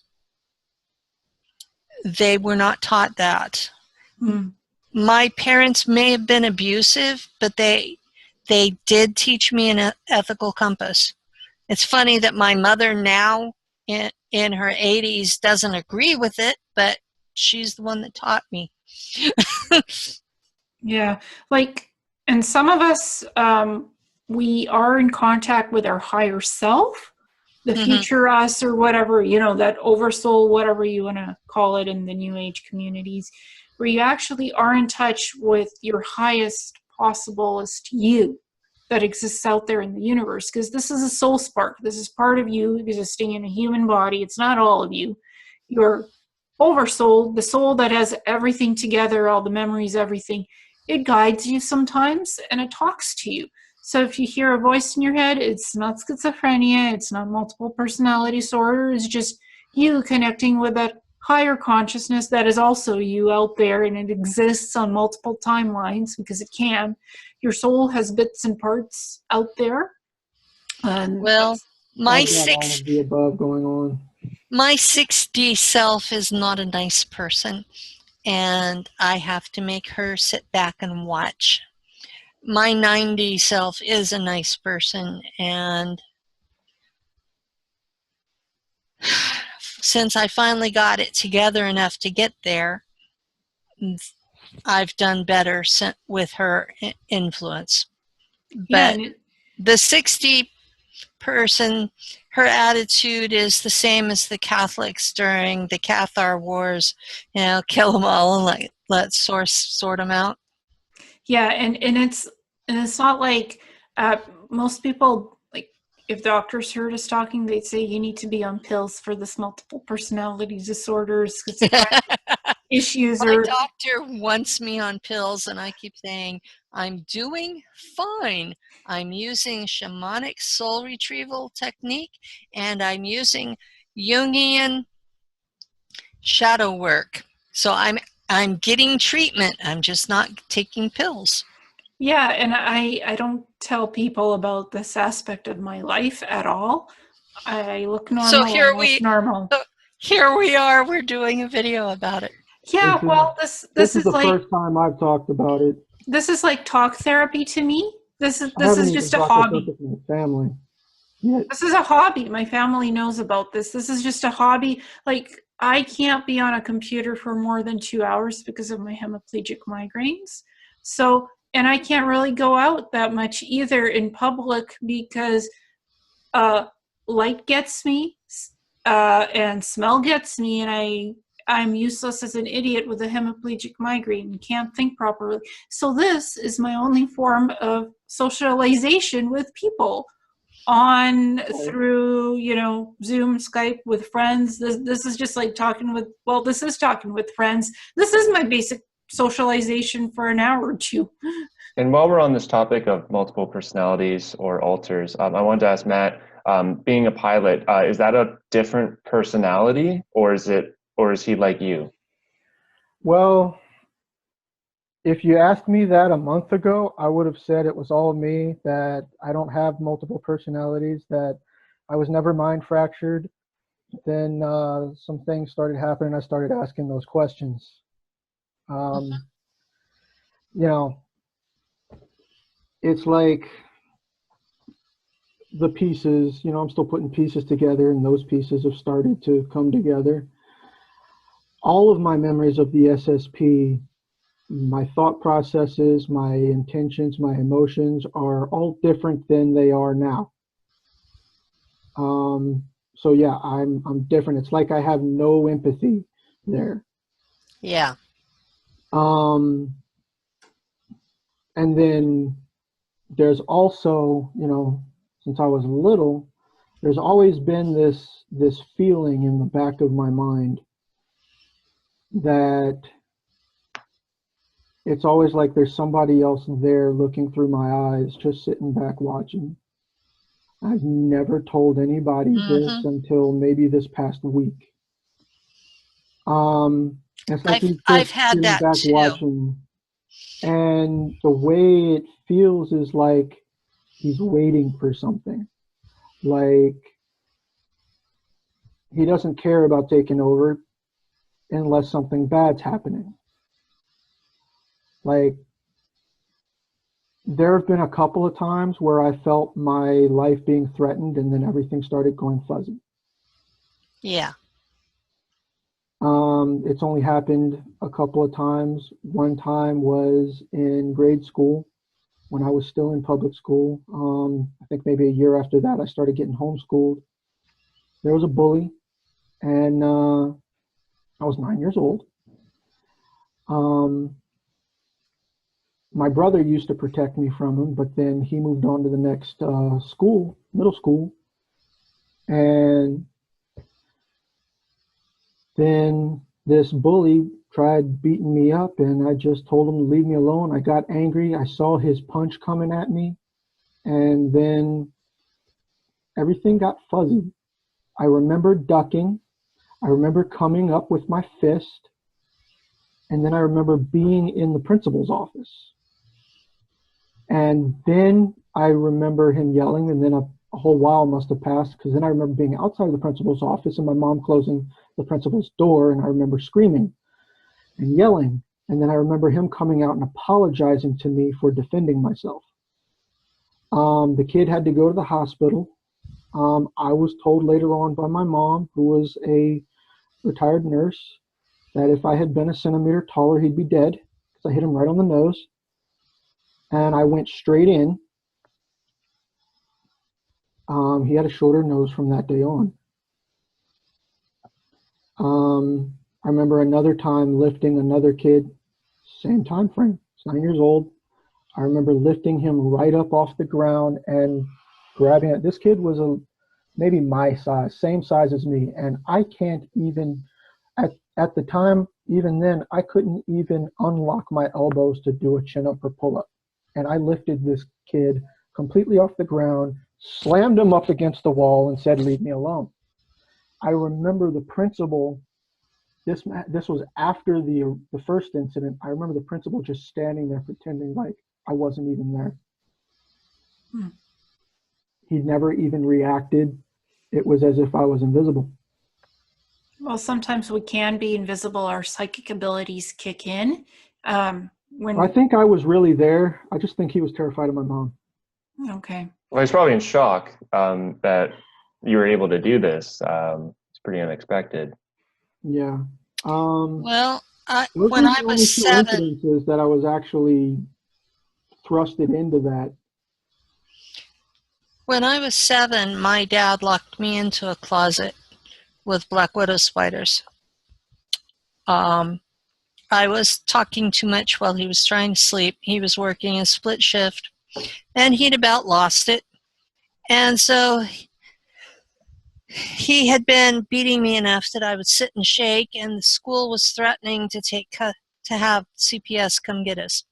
They were not taught that. My parents may have been abusive, but they did teach me an ethical compass. It's funny that my mother now in her 80s doesn't agree with it, but she's the one that taught me. Yeah, and some of us, we are in contact with our higher self, the future us, or whatever, that oversoul, whatever you want to call it in the New Age communities, where you actually are in touch with your highest possiblest you that exists out there in the universe. Because this is a soul spark. This is part of you existing in a human body. It's not all of you. Your oversoul, the soul that has everything together, all the memories, everything, it guides you sometimes and it talks to you. So if you hear a voice in your head, it's not schizophrenia, it's not multiple personality disorder, it's just you connecting with that higher consciousness that is also you out there, and it exists on multiple timelines because it can. Your soul has bits and parts out there. Well, my all of the above going on. My 6D self is not a nice person, and I have to make her sit back and watch. My 9D self is a nice person, and since I finally got it together enough to get there, I've done better with her influence. But the 6D person, her attitude is the same as the Catholics during the Cathar Wars, kill them all and let sort them out. Yeah, and it's not like most people, like if doctors heard us talking, they'd say you need to be on pills for this multiple personality disorders, schizophrenia issues. My doctor wants me on pills, and I keep saying I'm doing fine. I'm using shamanic soul retrieval technique, and I'm using Jungian shadow work. So I'm getting treatment. I'm just not taking pills. Yeah, and I don't tell people about this aspect of my life at all. I look normal. So normal. Here we are. We're doing a video about it. Yeah, well, this is the like first time I've talked about it. This is like talk therapy to me. This is just a talked hobby. With my family. Yet. This is a hobby. My family knows about this. This is just a hobby. Like, I can't be on a computer for more than 2 hours because of my hemiplegic migraines. So, and I can't really go out that much either in public because light gets me and smell gets me, and I'm useless as an idiot with a hemiplegic migraine and can't think properly. So this is my only form of socialization with people through, Zoom, Skype, with friends. This is just like talking with friends. This is my basic socialization for an hour or two. And while we're on this topic of multiple personalities or alters, I wanted to ask Matt, being a pilot, is that a different personality, or is he like you? Well, if you asked me that a month ago, I would have said it was all me, that I don't have multiple personalities, that I was never mind fractured. Then some things started happening. I started asking those questions. It's like the pieces, I'm still putting pieces together, and those pieces have started to come together. All of my memories of the SSP, my thought processes, my intentions, my emotions are all different than they are now. So yeah, I'm different. It's like I have no empathy there. Yeah. And then there's also, since I was little, there's always been this feeling in the back of my mind that it's always like there's somebody else there looking through my eyes, just sitting back watching. I've never told anybody this until maybe this past week. It's like I've had that back too. Watching, and the way it feels is like he's waiting for something. Like he doesn't care about taking over unless something bad's happening. Like, there have been a couple of times where I felt my life being threatened, and then everything started going fuzzy. Yeah. It's only happened a couple of times. One time was in grade school when I was still in public school. I think maybe a year after that, I started getting homeschooled. There was a bully, and I was 9 years old. My brother used to protect me from him, but then he moved on to the next school, middle school. And then this bully tried beating me up, and I just told him to leave me alone. I got angry. I saw his punch coming at me, and then everything got fuzzy. I remember ducking. I remember coming up with my fist, and then I remember being in the principal's office. And then I remember him yelling, and then a whole while must have passed, because then I remember being outside of the principal's office and my mom closing the principal's door, and I remember screaming and yelling. And then I remember him coming out and apologizing to me for defending myself. The kid had to go to the hospital. I was told later on by my mom, who was a retired nurse, that if I had been a centimeter taller, he'd be dead, because I hit him right on the nose. And I went straight in. He had a shorter nose from that day on. I remember another time lifting another kid, same time frame, he's 9 years old. I remember lifting him right up off the ground and grabbing it. This kid was maybe my size, same size as me, and I can't even, at the time, even then, I couldn't even unlock my elbows to do a chin-up or pull-up. and I lifted this kid completely off the ground, slammed him up against the wall, and said, "Leave me alone." I remember the principal. This was after the first incident. I remember the principal just standing there pretending like I wasn't even there. Hmm. He never even reacted. It was as if I was invisible. Well, sometimes we can be invisible. Our psychic abilities kick in. When I think I was really there. I just think he was terrified of my mom. Okay. Well, he's probably in shock that you were able to do this. It's pretty unexpected. Yeah. Well, Those when were I the only was two 7, incidences that I was actually thrusted into that. when I was 7, my dad locked me into a closet with black widow spiders. I was talking too much while he was trying to sleep. He was working a split shift, and he'd about lost it. And so he had been beating me enough that I would sit and shake, and the school was threatening to have CPS come get us.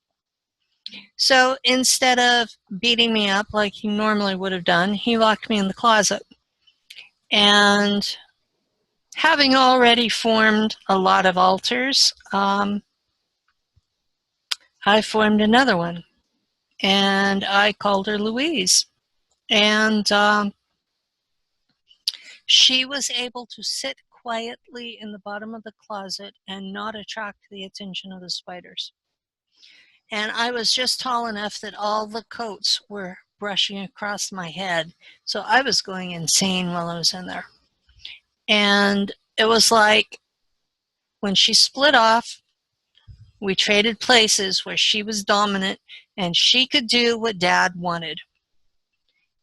So instead of beating me up like he normally would have done, he locked me in the closet. And having already formed a lot of altars, I formed another one, and I called her Louise. And she was able to sit quietly in the bottom of the closet and not attract the attention of the spiders. And I was just tall enough that all the coats were brushing across my head, so I was going insane while I was in there. And it was like when she split off, we traded places where she was dominant and she could do what Dad wanted.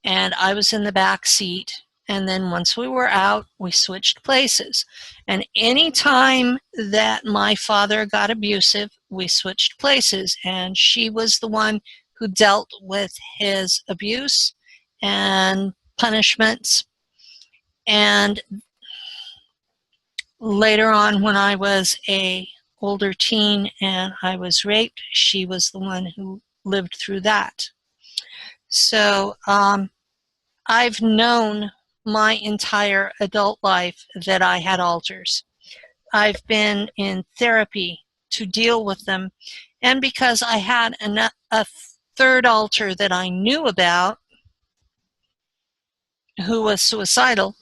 And I was in the back seat. And then once we were out, we switched places. And any time that my father got abusive, we switched places. And she was the one who dealt with his abuse and punishments. And later on, when I was an older teen and I was raped, she was the one who lived through that. So I've known my entire adult life that I had altars. I've been in therapy to deal with them. And because I had a third altar that I knew about who was suicidal,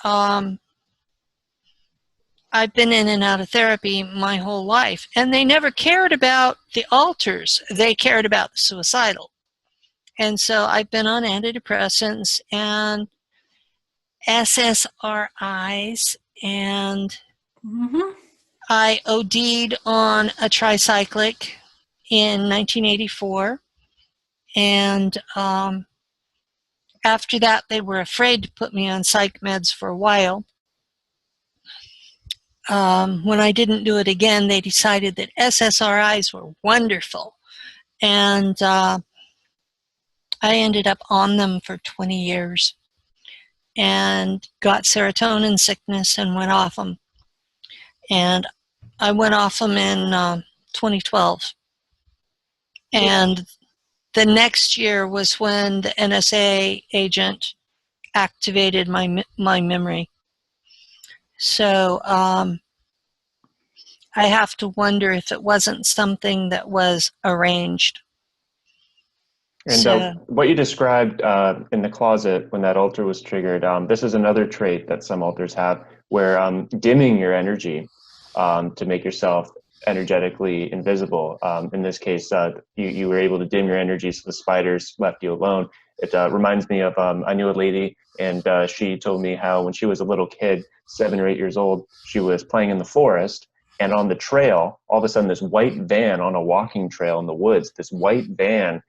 I've been in and out of therapy my whole life. And they never cared about the altars. They cared about the suicidal. And so I've been on antidepressants and SSRIs, and I OD'd on a tricyclic in 1984. And after that, they were afraid to put me on psych meds for a while. When I didn't do it again, they decided that SSRIs were wonderful. And I ended up on them for 20 years and got serotonin sickness and went off them. And I went off them in 2012. And the next year was when the NSA agent activated my memory. So I have to wonder if it wasn't something that was arranged. And what you described in the closet when that altar was triggered, this is another trait that some altars have, where dimming your energy to make yourself energetically invisible. In this case, you were able to dim your energy so the spiders left you alone. It reminds me of, I knew a lady, and she told me how when she was a little kid, 7 or 8 years old, she was playing in the forest, and on the trail, all of a sudden this white van on a walking trail in the woods, this white van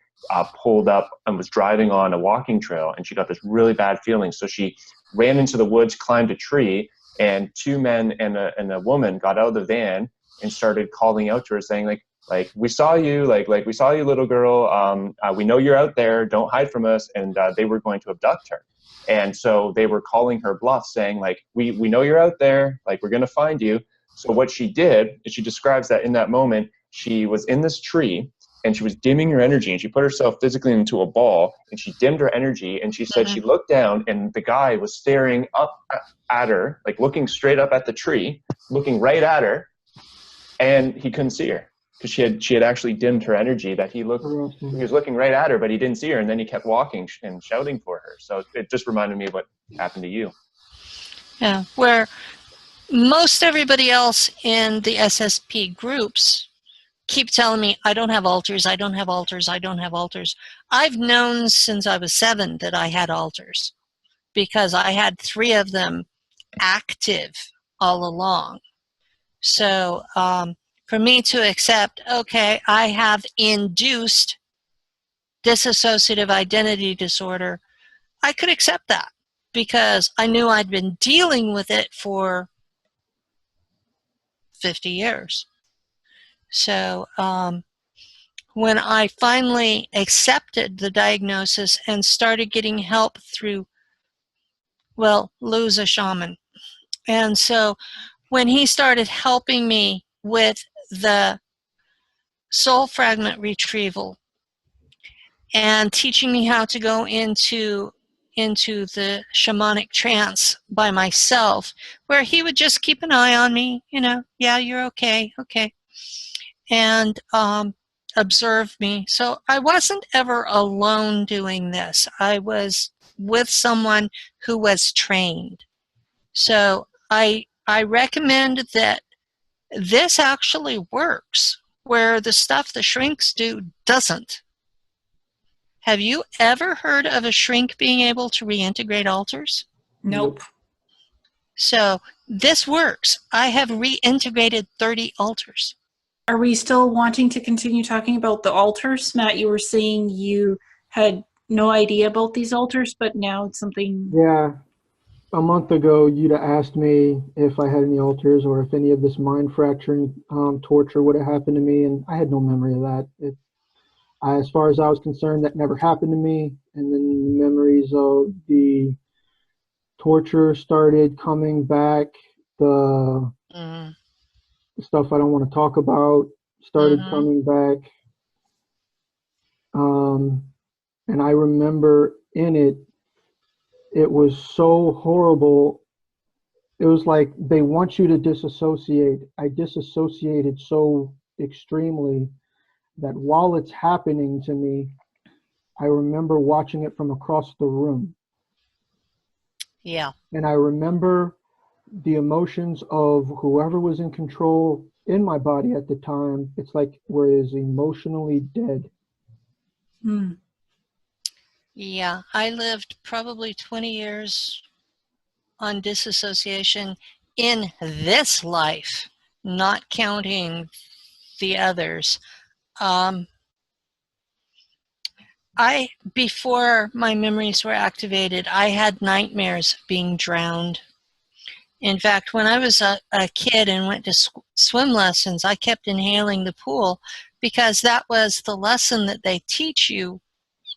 pulled up and was driving on a walking trail, and she got this really bad feeling. So she ran into the woods, climbed a tree, and 2 men and a woman got out of the van and started calling out to her, saying like we saw you, like we saw you, little girl. We know you're out there. Don't hide from us. And they were going to abduct her. And so they were calling her bluff, saying like, we know you're out there. Like, we're going to find you. So what she did is she describes that in that moment, she was in this tree and she was dimming her energy, and she put herself physically into a ball, and she dimmed her energy, and she said she looked down, and the guy was staring up at her, like looking straight up at the tree, looking right at her, and he couldn't see her because she had actually dimmed her energy. That he was looking right at her, but he didn't see her, and then he kept walking and shouting for her. So it just reminded me of what happened to you. Yeah, where most everybody else in the SSP groups keep telling me, I don't have alters, I don't have alters, I don't have alters. I've known since I was 7 that I had alters because I had 3 of them active all along. So for me to accept, okay, I have induced dissociative identity disorder, I could accept that because I knew I'd been dealing with it for 50 years. So when I finally accepted the diagnosis and started getting help through, well, Lou's a shaman. And so when he started helping me with the soul fragment retrieval and teaching me how to go into the shamanic trance by myself, where he would just keep an eye on me, you know, yeah, you're okay, and observe me. So I wasn't ever alone doing this. I was with someone who was trained. So I recommend that this actually works, where the stuff the shrinks do doesn't. Have you ever heard of a shrink being able to reintegrate alters? Nope. So this works. I have reintegrated 30 alters. Are we still wanting to continue talking about the altars? Matt, you were saying you had no idea about these altars, but now it's something... Yeah. A month ago, you'd have asked me if I had any alters or if any of this mind fracturing torture would have happened to me, and I had no memory of that. As far as I was concerned, that never happened to me. And then the memories of the torture started coming back. The stuff I don't want to talk about started coming back. And I remember in it, it was so horrible. It was like they want you to disassociate. I disassociated so extremely that while it's happening to me, I remember watching it from across the room. Yeah. And I remember the emotions of whoever was in control in my body at the time. It's like we're emotionally dead. Yeah, I lived probably 20 years on disassociation in this life, not counting the others. Before my memories were activated, I had nightmares of being drowned. In fact, when I was a kid and went to swim lessons, I kept inhaling the pool because that was the lesson that they teach you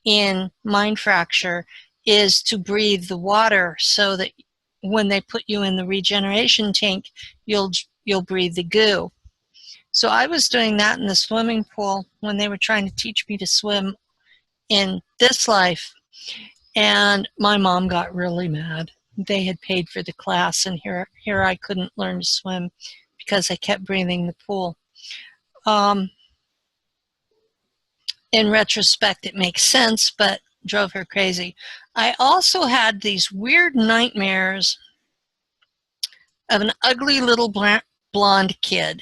in mind fracture, is to breathe the water so that when they put you in the regeneration tank, you'll breathe the goo. So I was doing that in the swimming pool when they were trying to teach me to swim in this life, and my mom got really mad. They had paid for the class, and here I couldn't learn to swim because I kept breathing the pool. In retrospect, it makes sense, but drove her crazy. I also had these weird nightmares of an ugly little blonde kid.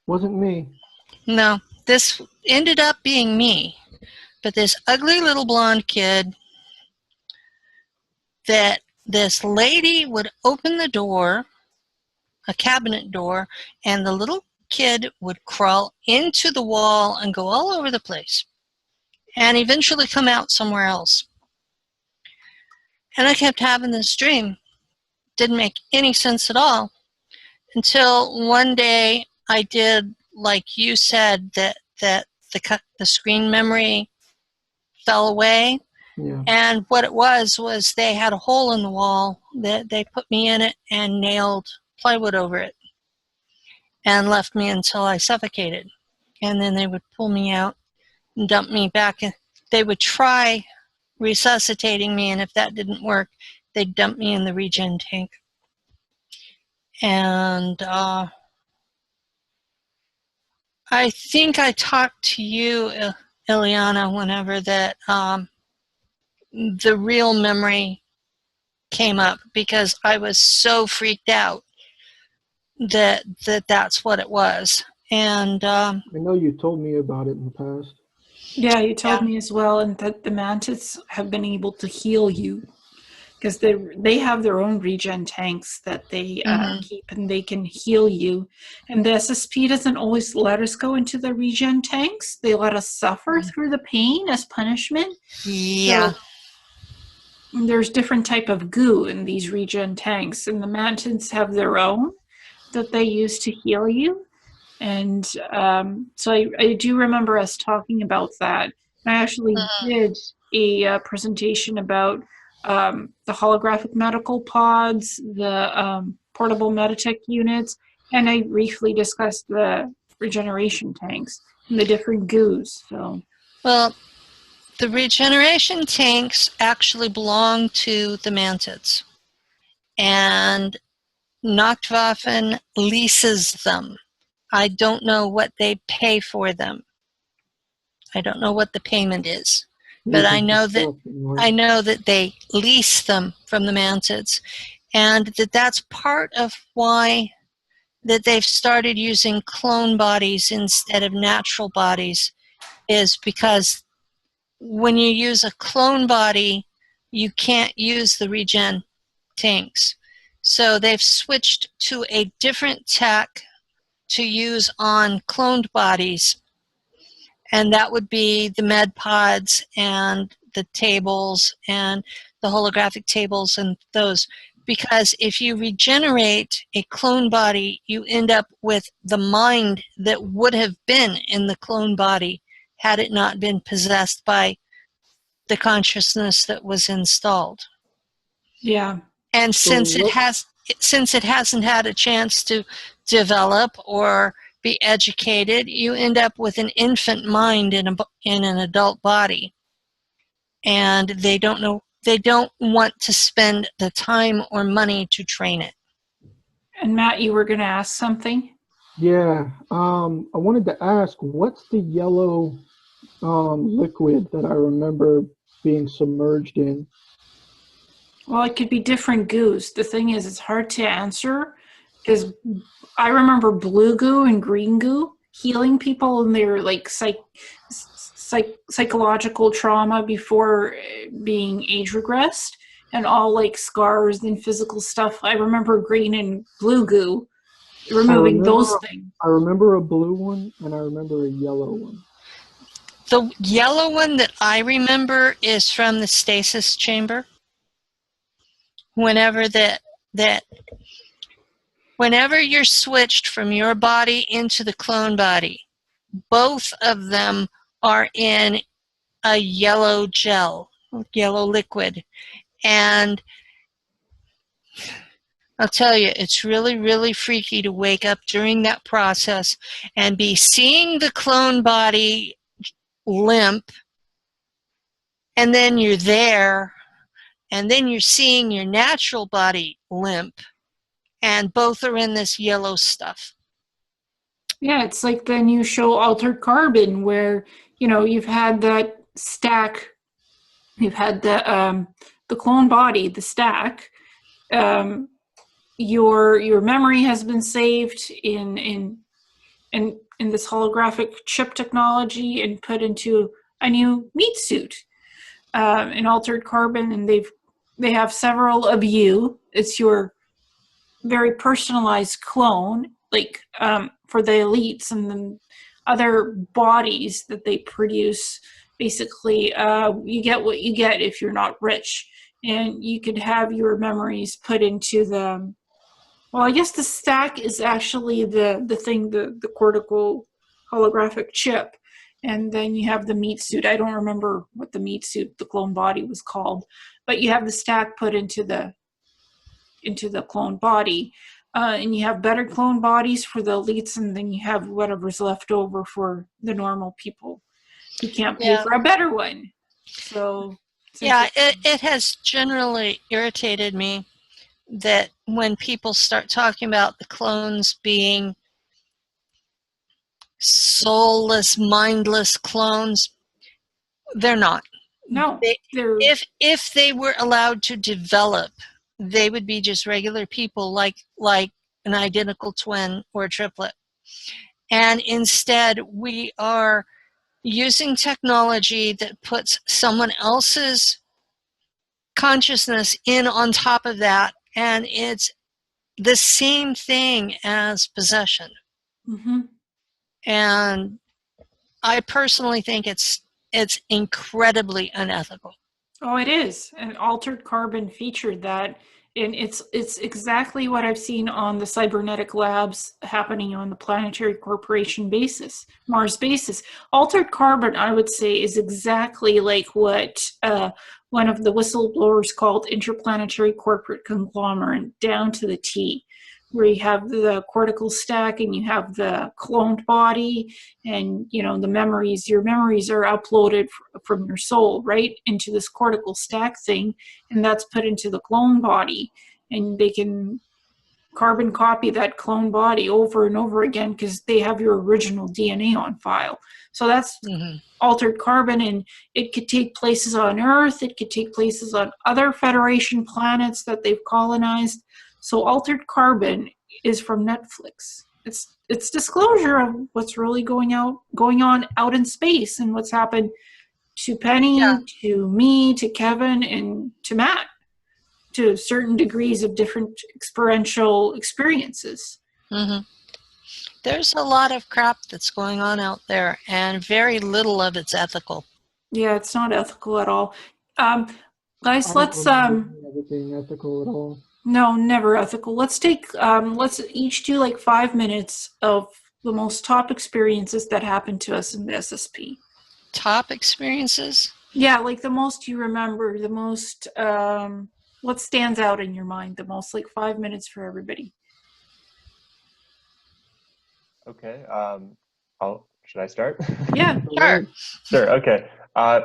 Wasn't me. No, this ended up being me. But this ugly little blonde kid, that this lady would open the door, a cabinet door, and the little kid would crawl into the wall and go all over the place and eventually come out somewhere else. And I kept having this dream. Didn't make any sense at all until one day I did, like you said, that the screen memory fell away. Yeah. And what it was they had a hole in the wall that they put me in it and nailed plywood over it and left me until I suffocated. and then they would pull me out and dump me back in. They would try resuscitating me, and if that didn't work, they'd dump me in the regen tank. And I think I talked to you, Ileana, whenever that the real memory came up, because I was so freaked out that's what it was. And I know you told me about it in the past. Yeah, you told me as well, and that the mantids have been able to heal you because they have their own regen tanks that they keep, and they can heal you. And the SSP doesn't always let us go into the regen tanks. They let us suffer through the pain as punishment. yeah. So there's different type of goo in these regen tanks, and the mantids have their own that they use to heal you. And so I do remember us talking about that. I actually did a presentation about the holographic medical pods, the portable Meditech units, and I briefly discussed the regeneration tanks and the different goos. So, Well, the regeneration tanks actually belong to the mantids, and Nachtwaffen leases them. I don't know what they pay for them. I don't know what the payment is, but I know that they lease them from the mantids, and that's part of why that they've started using clone bodies instead of natural bodies, is because when you use a clone body, you can't use the regen tanks. So they've switched to a different tech to use on cloned bodies, and that would be the med pods and the tables and the holographic tables and those. Because if you regenerate a clone body, you end up with the mind that would have been in the clone body had it not been possessed by the consciousness that was installed. yeah. And since it hasn't had a chance to develop or be educated, you end up with an infant mind in an adult body, and they don't want to spend the time or money to train it. And Matt, you were going to ask something? Yeah, I wanted to ask, what's the yellow liquid that I remember being submerged in? Well, it could be different goos. The thing is, it's hard to answer because I remember blue goo and green goo healing people in their like psychological trauma before being age regressed, and all like scars and physical stuff. I remember green and blue goo removing those things. I remember a blue one and I remember a yellow one. The yellow one that I remember is from the stasis chamber. Whenever whenever you're switched from your body into the clone body, both of them are in a yellow gel, yellow liquid. And I'll tell you, it's really, really freaky to wake up during that process and be seeing the clone body limp, and then you're there, and then you're seeing your natural body limp, and both are in this yellow stuff. Yeah, it's like the new show Altered Carbon, where you've had that stack, you've had the clone body, the stack. Your memory has been saved in this holographic chip technology and put into a new meat suit in Altered Carbon, and they have several of you. It's your very personalized clone, like for the elites and the other bodies that they produce. Basically, you get what you get if you're not rich, and you could have your memories put into the. Well, I guess the stack is actually the thing, the cortical holographic chip, and then you have the meat suit. I don't remember what the meat suit, the clone body, was called, but you have the stack put into the clone body. and you have better clone bodies for the elites, and then you have whatever's left over for the normal people who can't pay for a better one. So yeah, it has generally irritated me that when people start talking about the clones being soulless, mindless clones, they're not. no, If they were allowed to develop, they would be just regular people like an identical twin or a triplet. And instead, we are using technology that puts someone else's consciousness in on top of that, and it's the same thing as possession. Mm-hmm. And I personally think it's incredibly unethical. Oh, it is. And Altered Carbon featured that, and it's exactly what I've seen on the cybernetic labs happening on the Planetary Corporation basis, Mars basis. Altered Carbon, I would say, is exactly like what one of the whistleblowers called interplanetary corporate conglomerate, down to the T, where you have the cortical stack and you have the cloned body, and the memories. Your memories are uploaded from your soul right into this cortical stack thing, and that's put into the clone body, and they can carbon copy that clone body over and over again because they have your original DNA on file. So that's Altered Carbon, and it could take places on Earth, it could take places on other Federation planets that they've colonized. So Altered Carbon is from Netflix. It's disclosure of what's really going on out in space, and what's happened to Penny, to me, to Kevin, and to Matt, to certain degrees of different experiential experiences. Mm-hmm. There's a lot of crap that's going on out there, and very little of it's ethical. Yeah, it's not ethical at all. Guys, let's being ethical at all. No, never ethical. Let's each do like 5 minutes of the most top experiences that happened to us in the SSP. Top experiences? Yeah, like the most you remember, the most, what stands out in your mind the most, like 5 minutes for everybody. Okay. Should I start? Yeah, sure. Sure. Okay.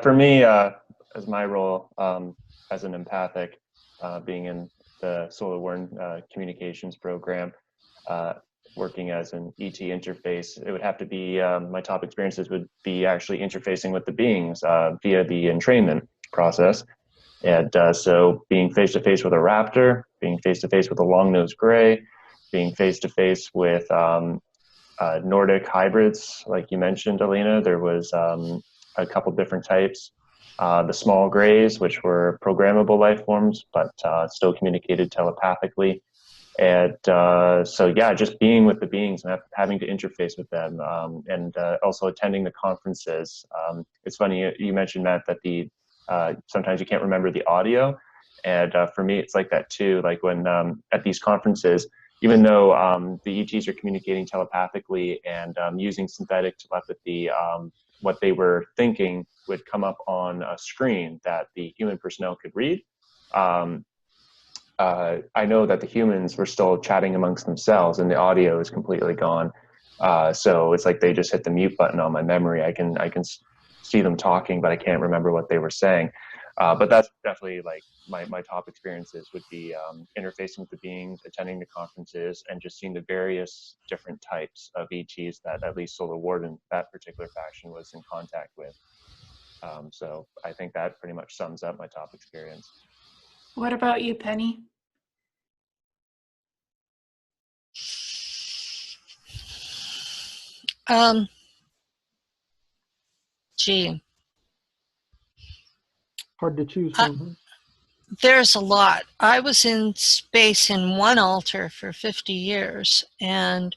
For me, as my role as an empathic, being in the Solar Warren communications program, working as an ET interface, it would have to be, my top experiences would be actually interfacing with the beings via the entrainment process. And so being face-to-face with a raptor, being face-to-face with a long-nosed gray, being face-to-face with Nordic hybrids, like you mentioned, Ileana. There was a couple different types. The small grays, which were programmable life forms, but still communicated telepathically. And so, yeah, just being with the beings and having to interface with them, and also attending the conferences. It's funny, you mentioned, Matt, that sometimes you can't remember the audio. And for me, it's like that too. Like when at these conferences, even though the ETs are communicating telepathically and using synthetic telepathy, what they were thinking would come up on a screen that the human personnel could read. I know that the humans were still chatting amongst themselves and the audio is completely gone. So it's like they just hit the mute button on my memory. I can see them talking, but I can't remember what they were saying. But that's definitely like my top experiences would be interfacing with the beings, attending the conferences, and just seeing the various different types of ETs that at least Solar Warden, that particular faction, was in contact with. So I think that pretty much sums up my top experience. What about you, Penny? Gee. Hard to choose one. There's a lot. I was in space in one altar for 50 years, and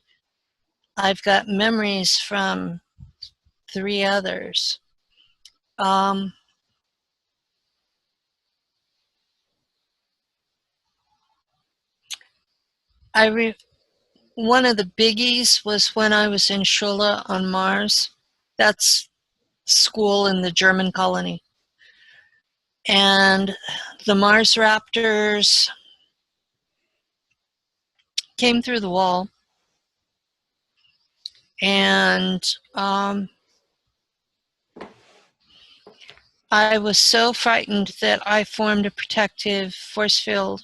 I've got memories from 3 others. One of the biggies was when I was in Shula on Mars. That's school in the German colony. And the Mars Raptors came through the wall, and I was so frightened that I formed a protective force field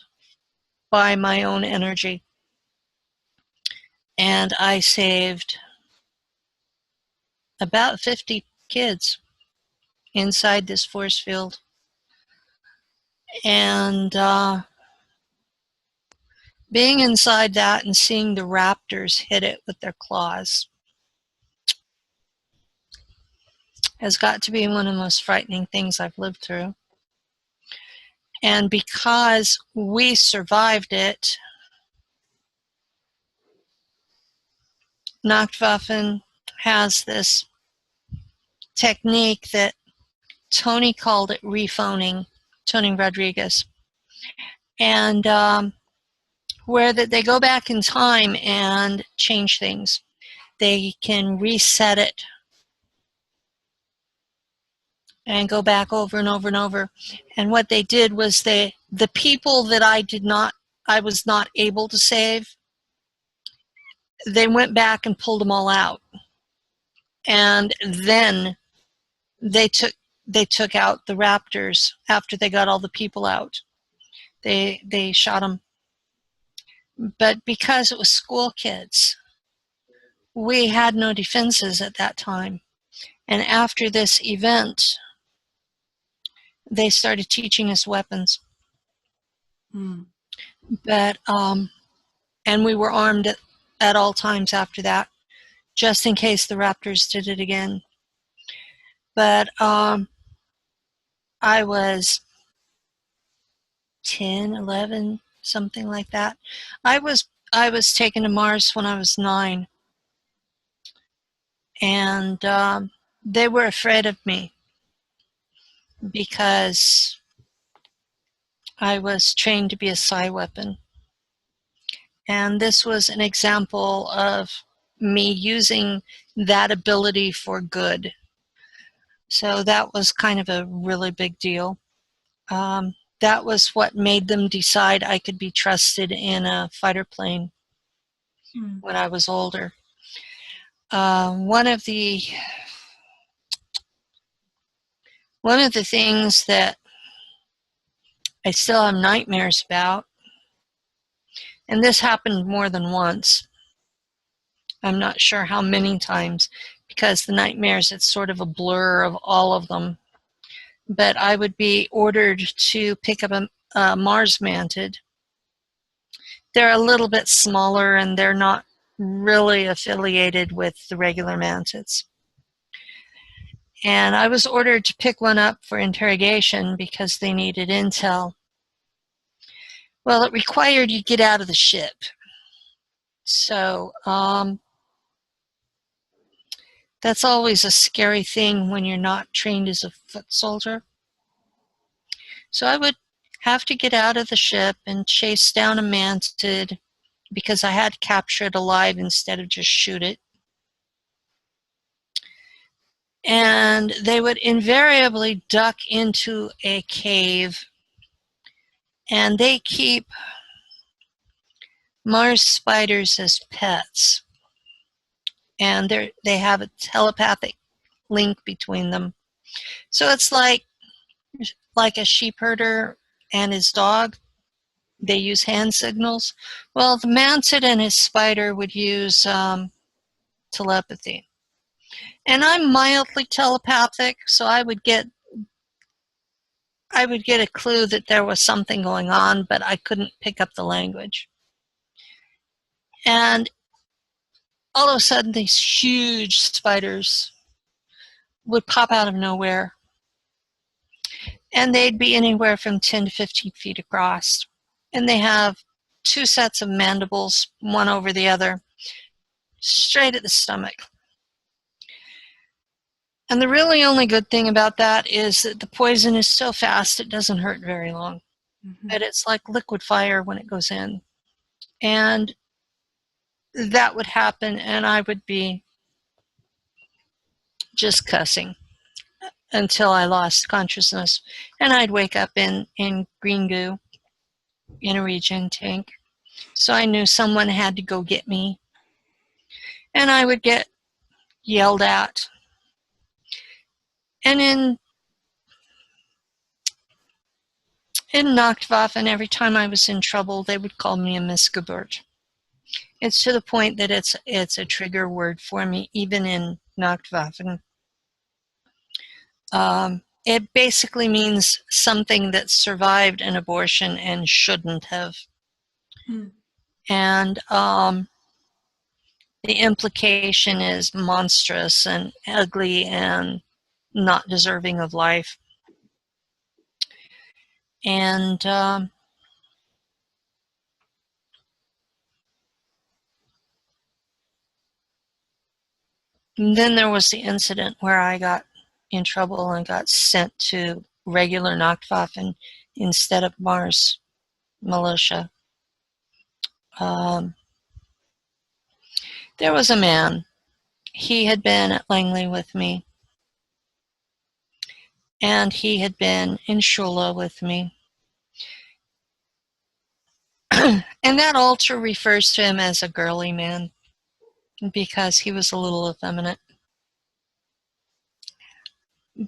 by my own energy. And I saved about 50 kids inside this force field. And being inside that and seeing the raptors hit it with their claws has got to be one of the most frightening things I've lived through. And because we survived it, Nachtwaffen has this technique that Tony called it rephoning, Tony Rodriguez, and where that they go back in time and change things. They can reset it and go back over and over and over. And what they did was the people that I was not able to save, they went back and pulled them all out. And then they took out the raptors after they got all the people out. They shot them. But because it was school kids, we had no defenses at that time. And after this event, they started teaching us weapons. But and we were armed at all times after that, just in case the raptors did it again. But I was 10, 11, something like that. I was taken to Mars when I was 9, and they were afraid of me because I was trained to be a psi weapon. And this was an example of me using that ability for good. So that was kind of a really big deal. That was what made them decide I could be trusted in a fighter plane when I was older. One of the things that I still have nightmares about, and this happened more than once. I'm not sure how many times, because the nightmares, it's sort of a blur of all of them. But I would be ordered to pick up a Mars mantid. They're a little bit smaller, and they're not really affiliated with the regular mantids. And I was ordered to pick one up for interrogation because they needed intel. Well, it required you get out of the ship. So that's always a scary thing when you're not trained as a foot soldier. So I would have to get out of the ship and chase down a mantid because I had to capture it alive instead of just shoot it. And they would invariably duck into a cave, and they keep Mars spiders as pets. And they have a telepathic link between them. So it's like a sheep herder and his dog. They use hand signals. Well, the mantid and his spider would use telepathy. And I'm mildly telepathic, so I would get a clue that there was something going on, but I couldn't pick up the language. And all of a sudden, these huge spiders would pop out of nowhere. And they'd be anywhere from 10 to 15 feet across. And they have 2 sets of mandibles, one over the other, straight at the stomach. And the really only good thing about that is that the poison is so fast it doesn't hurt very long. But it's like liquid fire when it goes in. And that would happen, and I would be just cussing until I lost consciousness. And I'd wake up in green goo in a regen tank. So I knew someone had to go get me. And I would get yelled at. And in Nachtwaffen, every time I was in trouble, they would call me a Missgeburt. It's to the point that it's a trigger word for me, even in Nachtwaffen. It basically means something that survived an abortion and shouldn't have. And the implication is monstrous and ugly and not deserving of life. And then there was the incident where I got in trouble and got sent to regular Nachtwaffen instead of Mars militia. There was a man. He had been at Langley with me. And he had been in Shula with me. And that altar refers to him as a girly man because he was a little effeminate.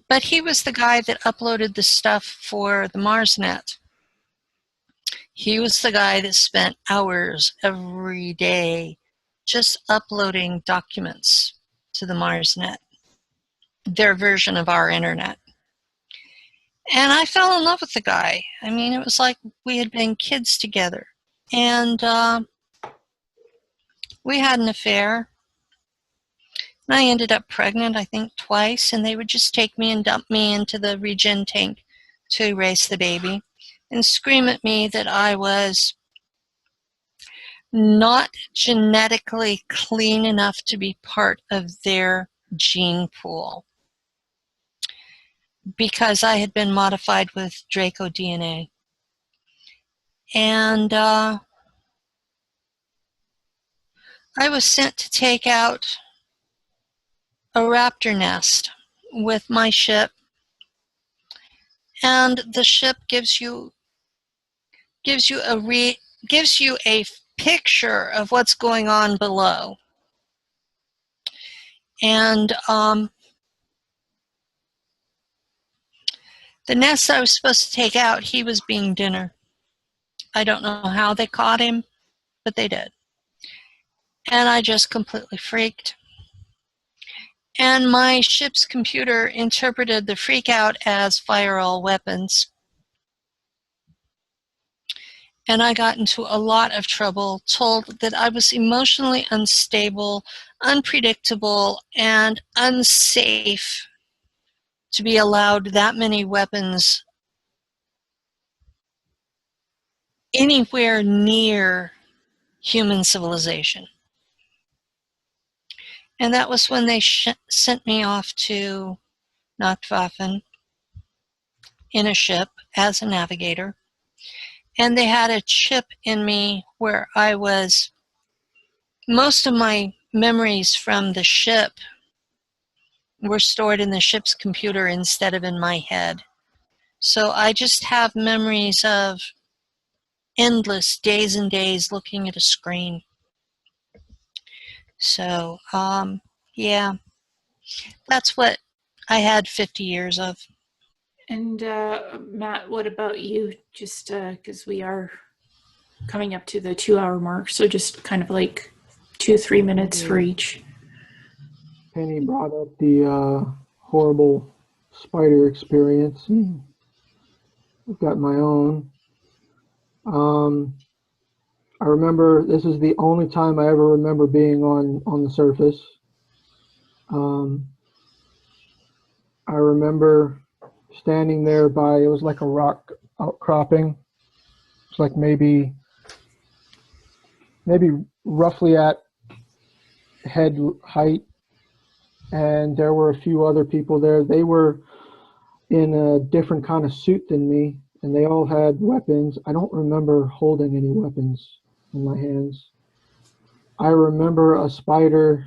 But he was the guy that uploaded the stuff for the MarsNet. He was the guy that spent hours every day just uploading documents to the MarsNet, their version of our internet. And I fell in love with the guy. I mean, it was like we had been kids together. And we had an affair. And I ended up pregnant, I think, twice. And they would just take me and dump me into the regen tank to erase the baby and scream at me that I was not genetically clean enough to be part of their gene pool because I had been modified with Draco DNA. And I was sent to take out a raptor nest with my ship. And the ship gives you a picture of what's going on below. And the nest I was supposed to take out, he was being dinner. I don't know how they caught him, but they did. And I just completely freaked. And my ship's computer interpreted the freak out as fire all weapons. And I got into a lot of trouble, told that I was emotionally unstable, unpredictable, and unsafe to be allowed that many weapons anywhere near human civilization. And that was when they sent me off to Nachtwaffen in a ship as a navigator. And they had a chip in me where I was, most of my memories from the ship were stored in the ship's computer instead of in my head. So I just have memories of endless days and days looking at a screen. So, yeah, that's what I had 50 years of. And Matt, what about you? Just because we are coming up to the 2-hour mark, so just kind of like 2-3 minutes for each. Penny brought up the horrible spider experience. I've got my own. I remember this is the only time I ever remember being on the surface. I remember standing there by, it was like a rock outcropping. It's like maybe roughly at head height. And there were a few other people there. They were in a different kind of suit than me, and they all had weapons. I don't remember holding any weapons in my hands. I remember a spider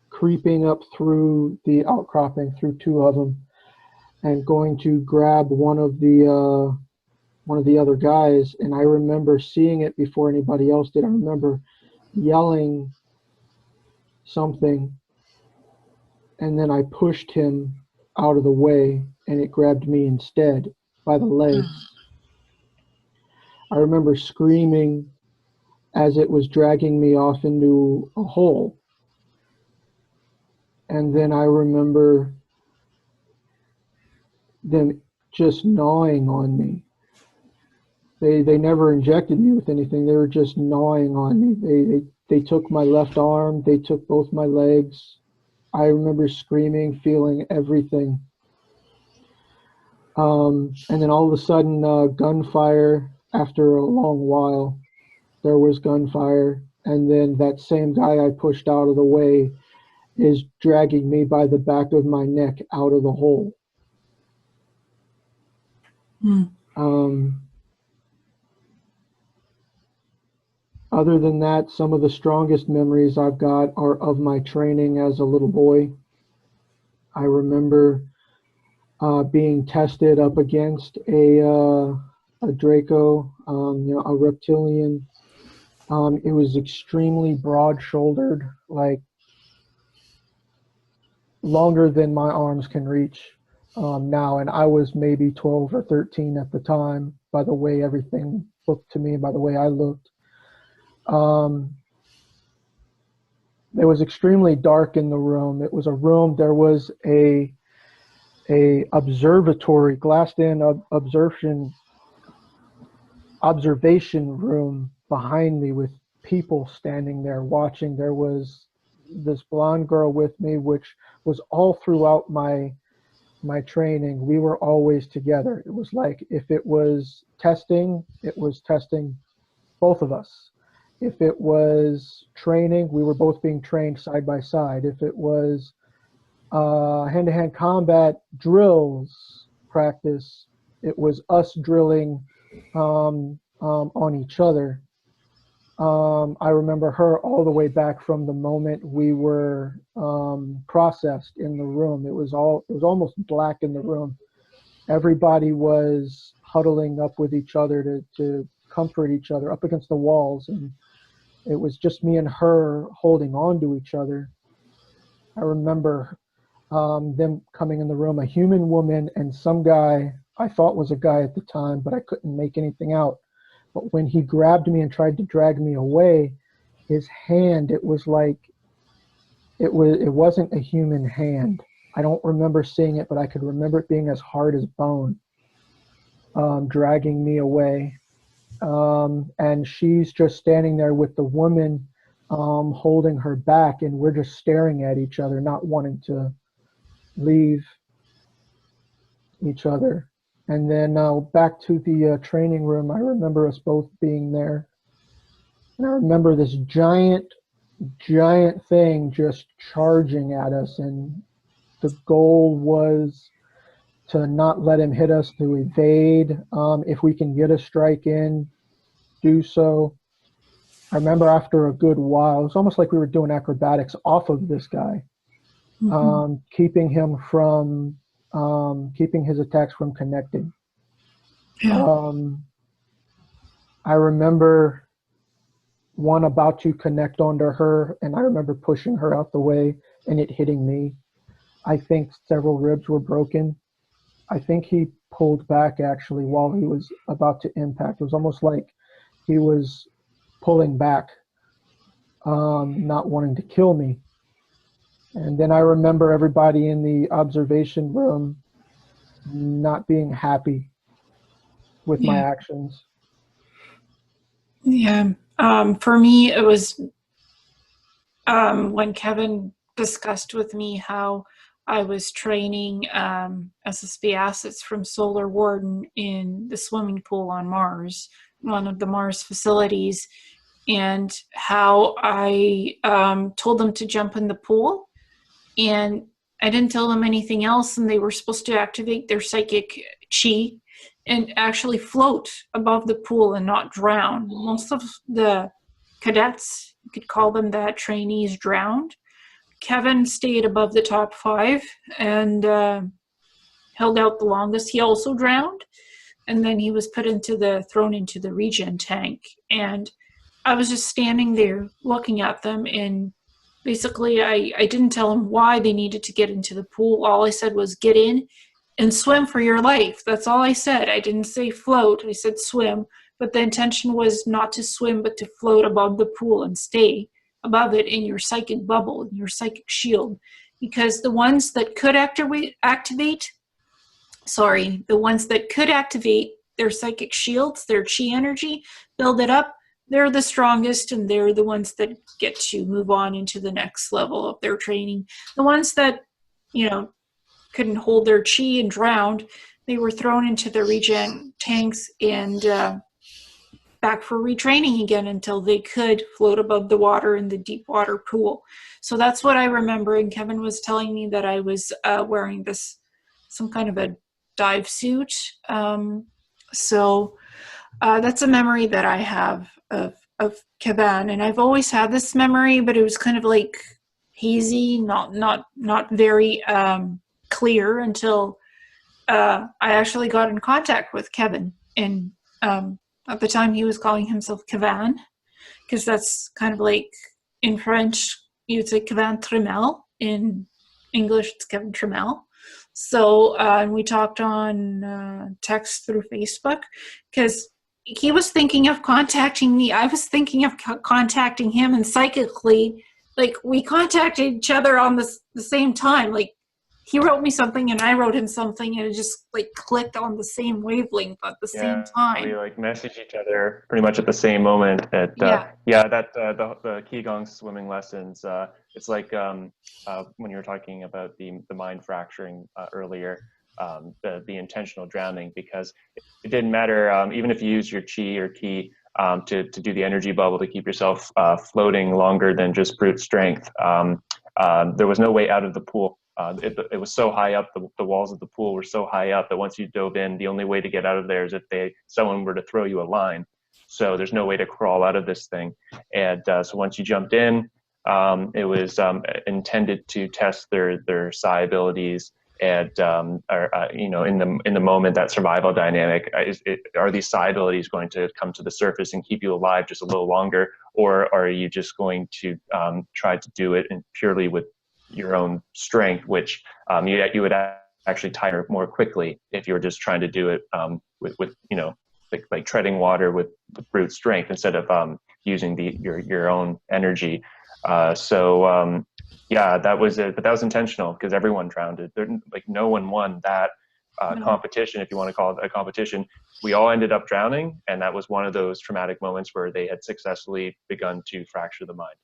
creeping up through the outcropping, through two of them, and going to grab one of the one of the other guys, and I remember seeing it before anybody else did. I remember yelling something, and then I pushed him out of the way, and it grabbed me instead by the legs. I remember screaming as it was dragging me off into a hole. And then I remember them just gnawing on me. They never injected me with anything. They were just gnawing on me. They took my left arm. They took both my legs. I remember screaming, feeling everything. And then all of a sudden, gunfire. After a long while, there was gunfire. And then that same guy I pushed out of the way is dragging me by the back of my neck out of the hole. Other than that, some of the strongest memories I've got are of my training as a little boy. I remember being tested up against a Draco, a reptilian. It was extremely broad-shouldered, like longer than my arms can reach now, and I was maybe 12 or 13 at the time by the way everything looked to me, by the way I looked. It was extremely dark in the room. It was a room, there was a observatory, glassed-in observation room behind me with people standing there watching. There was this blonde girl with me, which was all throughout my training. We were always together. It was like if it was testing both of us. If it was training, we were both being trained side by side. If it was hand-to-hand combat drills practice, it was us drilling on each other. I remember her all the way back from the moment we were processed in the room. It was almost black in the room. Everybody was huddling up with each other to comfort each other up against the walls, and it was just me and her holding on to each other. I remember them coming in the room, a human woman and some guy I thought was a guy at the time, but I couldn't make anything out. But when he grabbed me and tried to drag me away, his hand, it was like, it wasn't a human hand. I don't remember seeing it, but I could remember it being as hard as bone, dragging me away. And she's just standing there with the woman holding her back, and we're just staring at each other, not wanting to leave each other. And then back to the training room, I remember us both being there. And I remember this giant thing just charging at us, and the goal was to not let him hit us, to evade. If we can get a strike in, do so. I remember after a good while, it was almost like we were doing acrobatics off of this guy, keeping him from, keeping his attacks from connecting. Yeah. I remember one about to connect onto her, and I remember pushing her out the way and it hitting me. I think several ribs were broken. I think he pulled back actually while he was about to impact. It was almost like he was pulling back, not wanting to kill me. And then I remember everybody in the observation room not being happy with my actions. Yeah. For me, it was when Kevin discussed with me how I was training SSP assets from Solar Warden in the swimming pool on Mars, one of the Mars facilities, and how I told them to jump in the pool, and I didn't tell them anything else, and they were supposed to activate their psychic chi and actually float above the pool and not drown. Most of the cadets, you could call them that, trainees, drowned. Kevin stayed above the top 5 and held out the longest. He also drowned, and then he was thrown into the regen tank. And I was just standing there looking at them, and basically I didn't tell them why they needed to get into the pool. All I said was get in and swim for your life. That's all I said. I didn't say float. I said swim. But the intention was not to swim, but to float above the pool and stay above it in your psychic bubble, in your psychic shield. Because the ones that could activate their psychic shields, their chi energy, build it up, they're the strongest, and they're the ones that get to move on into the next level of their training. The ones that, couldn't hold their chi and drowned, they were thrown into the regen tanks and back for retraining again until they could float above the water in the deep water pool. So that's what I remember. And Kevin was telling me that I was wearing some kind of a dive suit. So that's a memory that I have of Kevin. And I've always had this memory, but it was kind of like hazy, not very clear until I actually got in contact with Kevin. And at the time he was calling himself Kevin, because that's kind of like in French you'd say Kevin Trimmel. In English it's Kevin Trimmel. So and we talked on text through Facebook, because he was thinking of contacting me. I was thinking of contacting him, and psychically, like, we contacted each other on the same time. Like, he wrote me something and I wrote him something, and it just like clicked on the same wavelength at the same time. We like message each other pretty much at the same moment. The Qigong swimming lessons. It's like when you were talking about the mind fracturing earlier, the intentional drowning, because it didn't matter even if you use your chi or ki to do the energy bubble to keep yourself floating longer than just brute strength. There was no way out of the pool. It was so high up, the walls of the pool were so high up that once you dove in, the only way to get out of there is if someone were to throw you a line. So there's no way to crawl out of this thing. And so once you jumped in, it was intended to test their psi abilities. And in the moment, that survival dynamic, are these psi abilities going to come to the surface and keep you alive just a little longer, or are you just going to try to do it purely with your own strength, which you would actually tire more quickly if you were just trying to do it with like treading water with brute strength instead of using your own energy. That was it, but that was intentional because everyone drowned. Like no one won that competition, if you want to call it a competition. We all ended up drowning, and that was one of those traumatic moments where they had successfully begun to fracture the mind.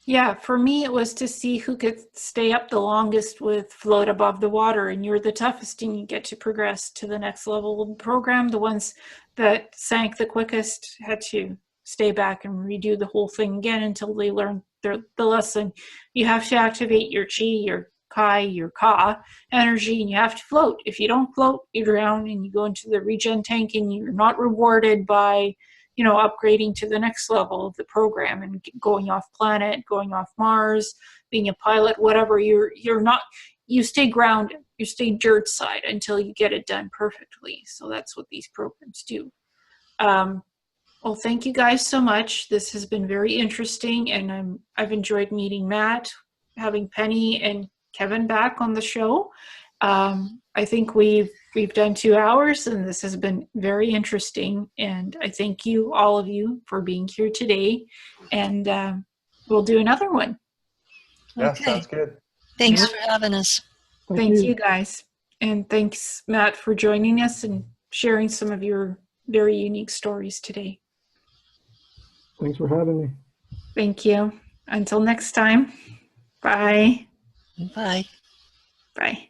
Yeah, for me, it was to see who could stay up the longest with float above the water, and you're the toughest, and you get to progress to the next level of the program. The ones that sank the quickest had to stay back and redo the whole thing again until they learned the lesson. You have to activate your chi, your kai, your ka energy, and you have to float. If you don't float, you drown, and you go into the regen tank, and you're not rewarded by upgrading to the next level of the program and going off planet, going off Mars, being a pilot, whatever. You stay grounded, you stay dirt side until you get it done perfectly. So that's what these programs do. Well, thank you guys so much. This has been very interesting, and I've enjoyed meeting Matt, having Penny and Kevin back on the show. I think we've done 2 hours, and this has been very interesting. And I thank you, all of you, for being here today. And we'll do another one. Yeah, Okay. sounds good. Thanks for having us. Thank you, guys. And thanks, Matt, for joining us and sharing some of your very unique stories today. Thanks for having me. Thank you. Until next time. Bye. Bye. Bye.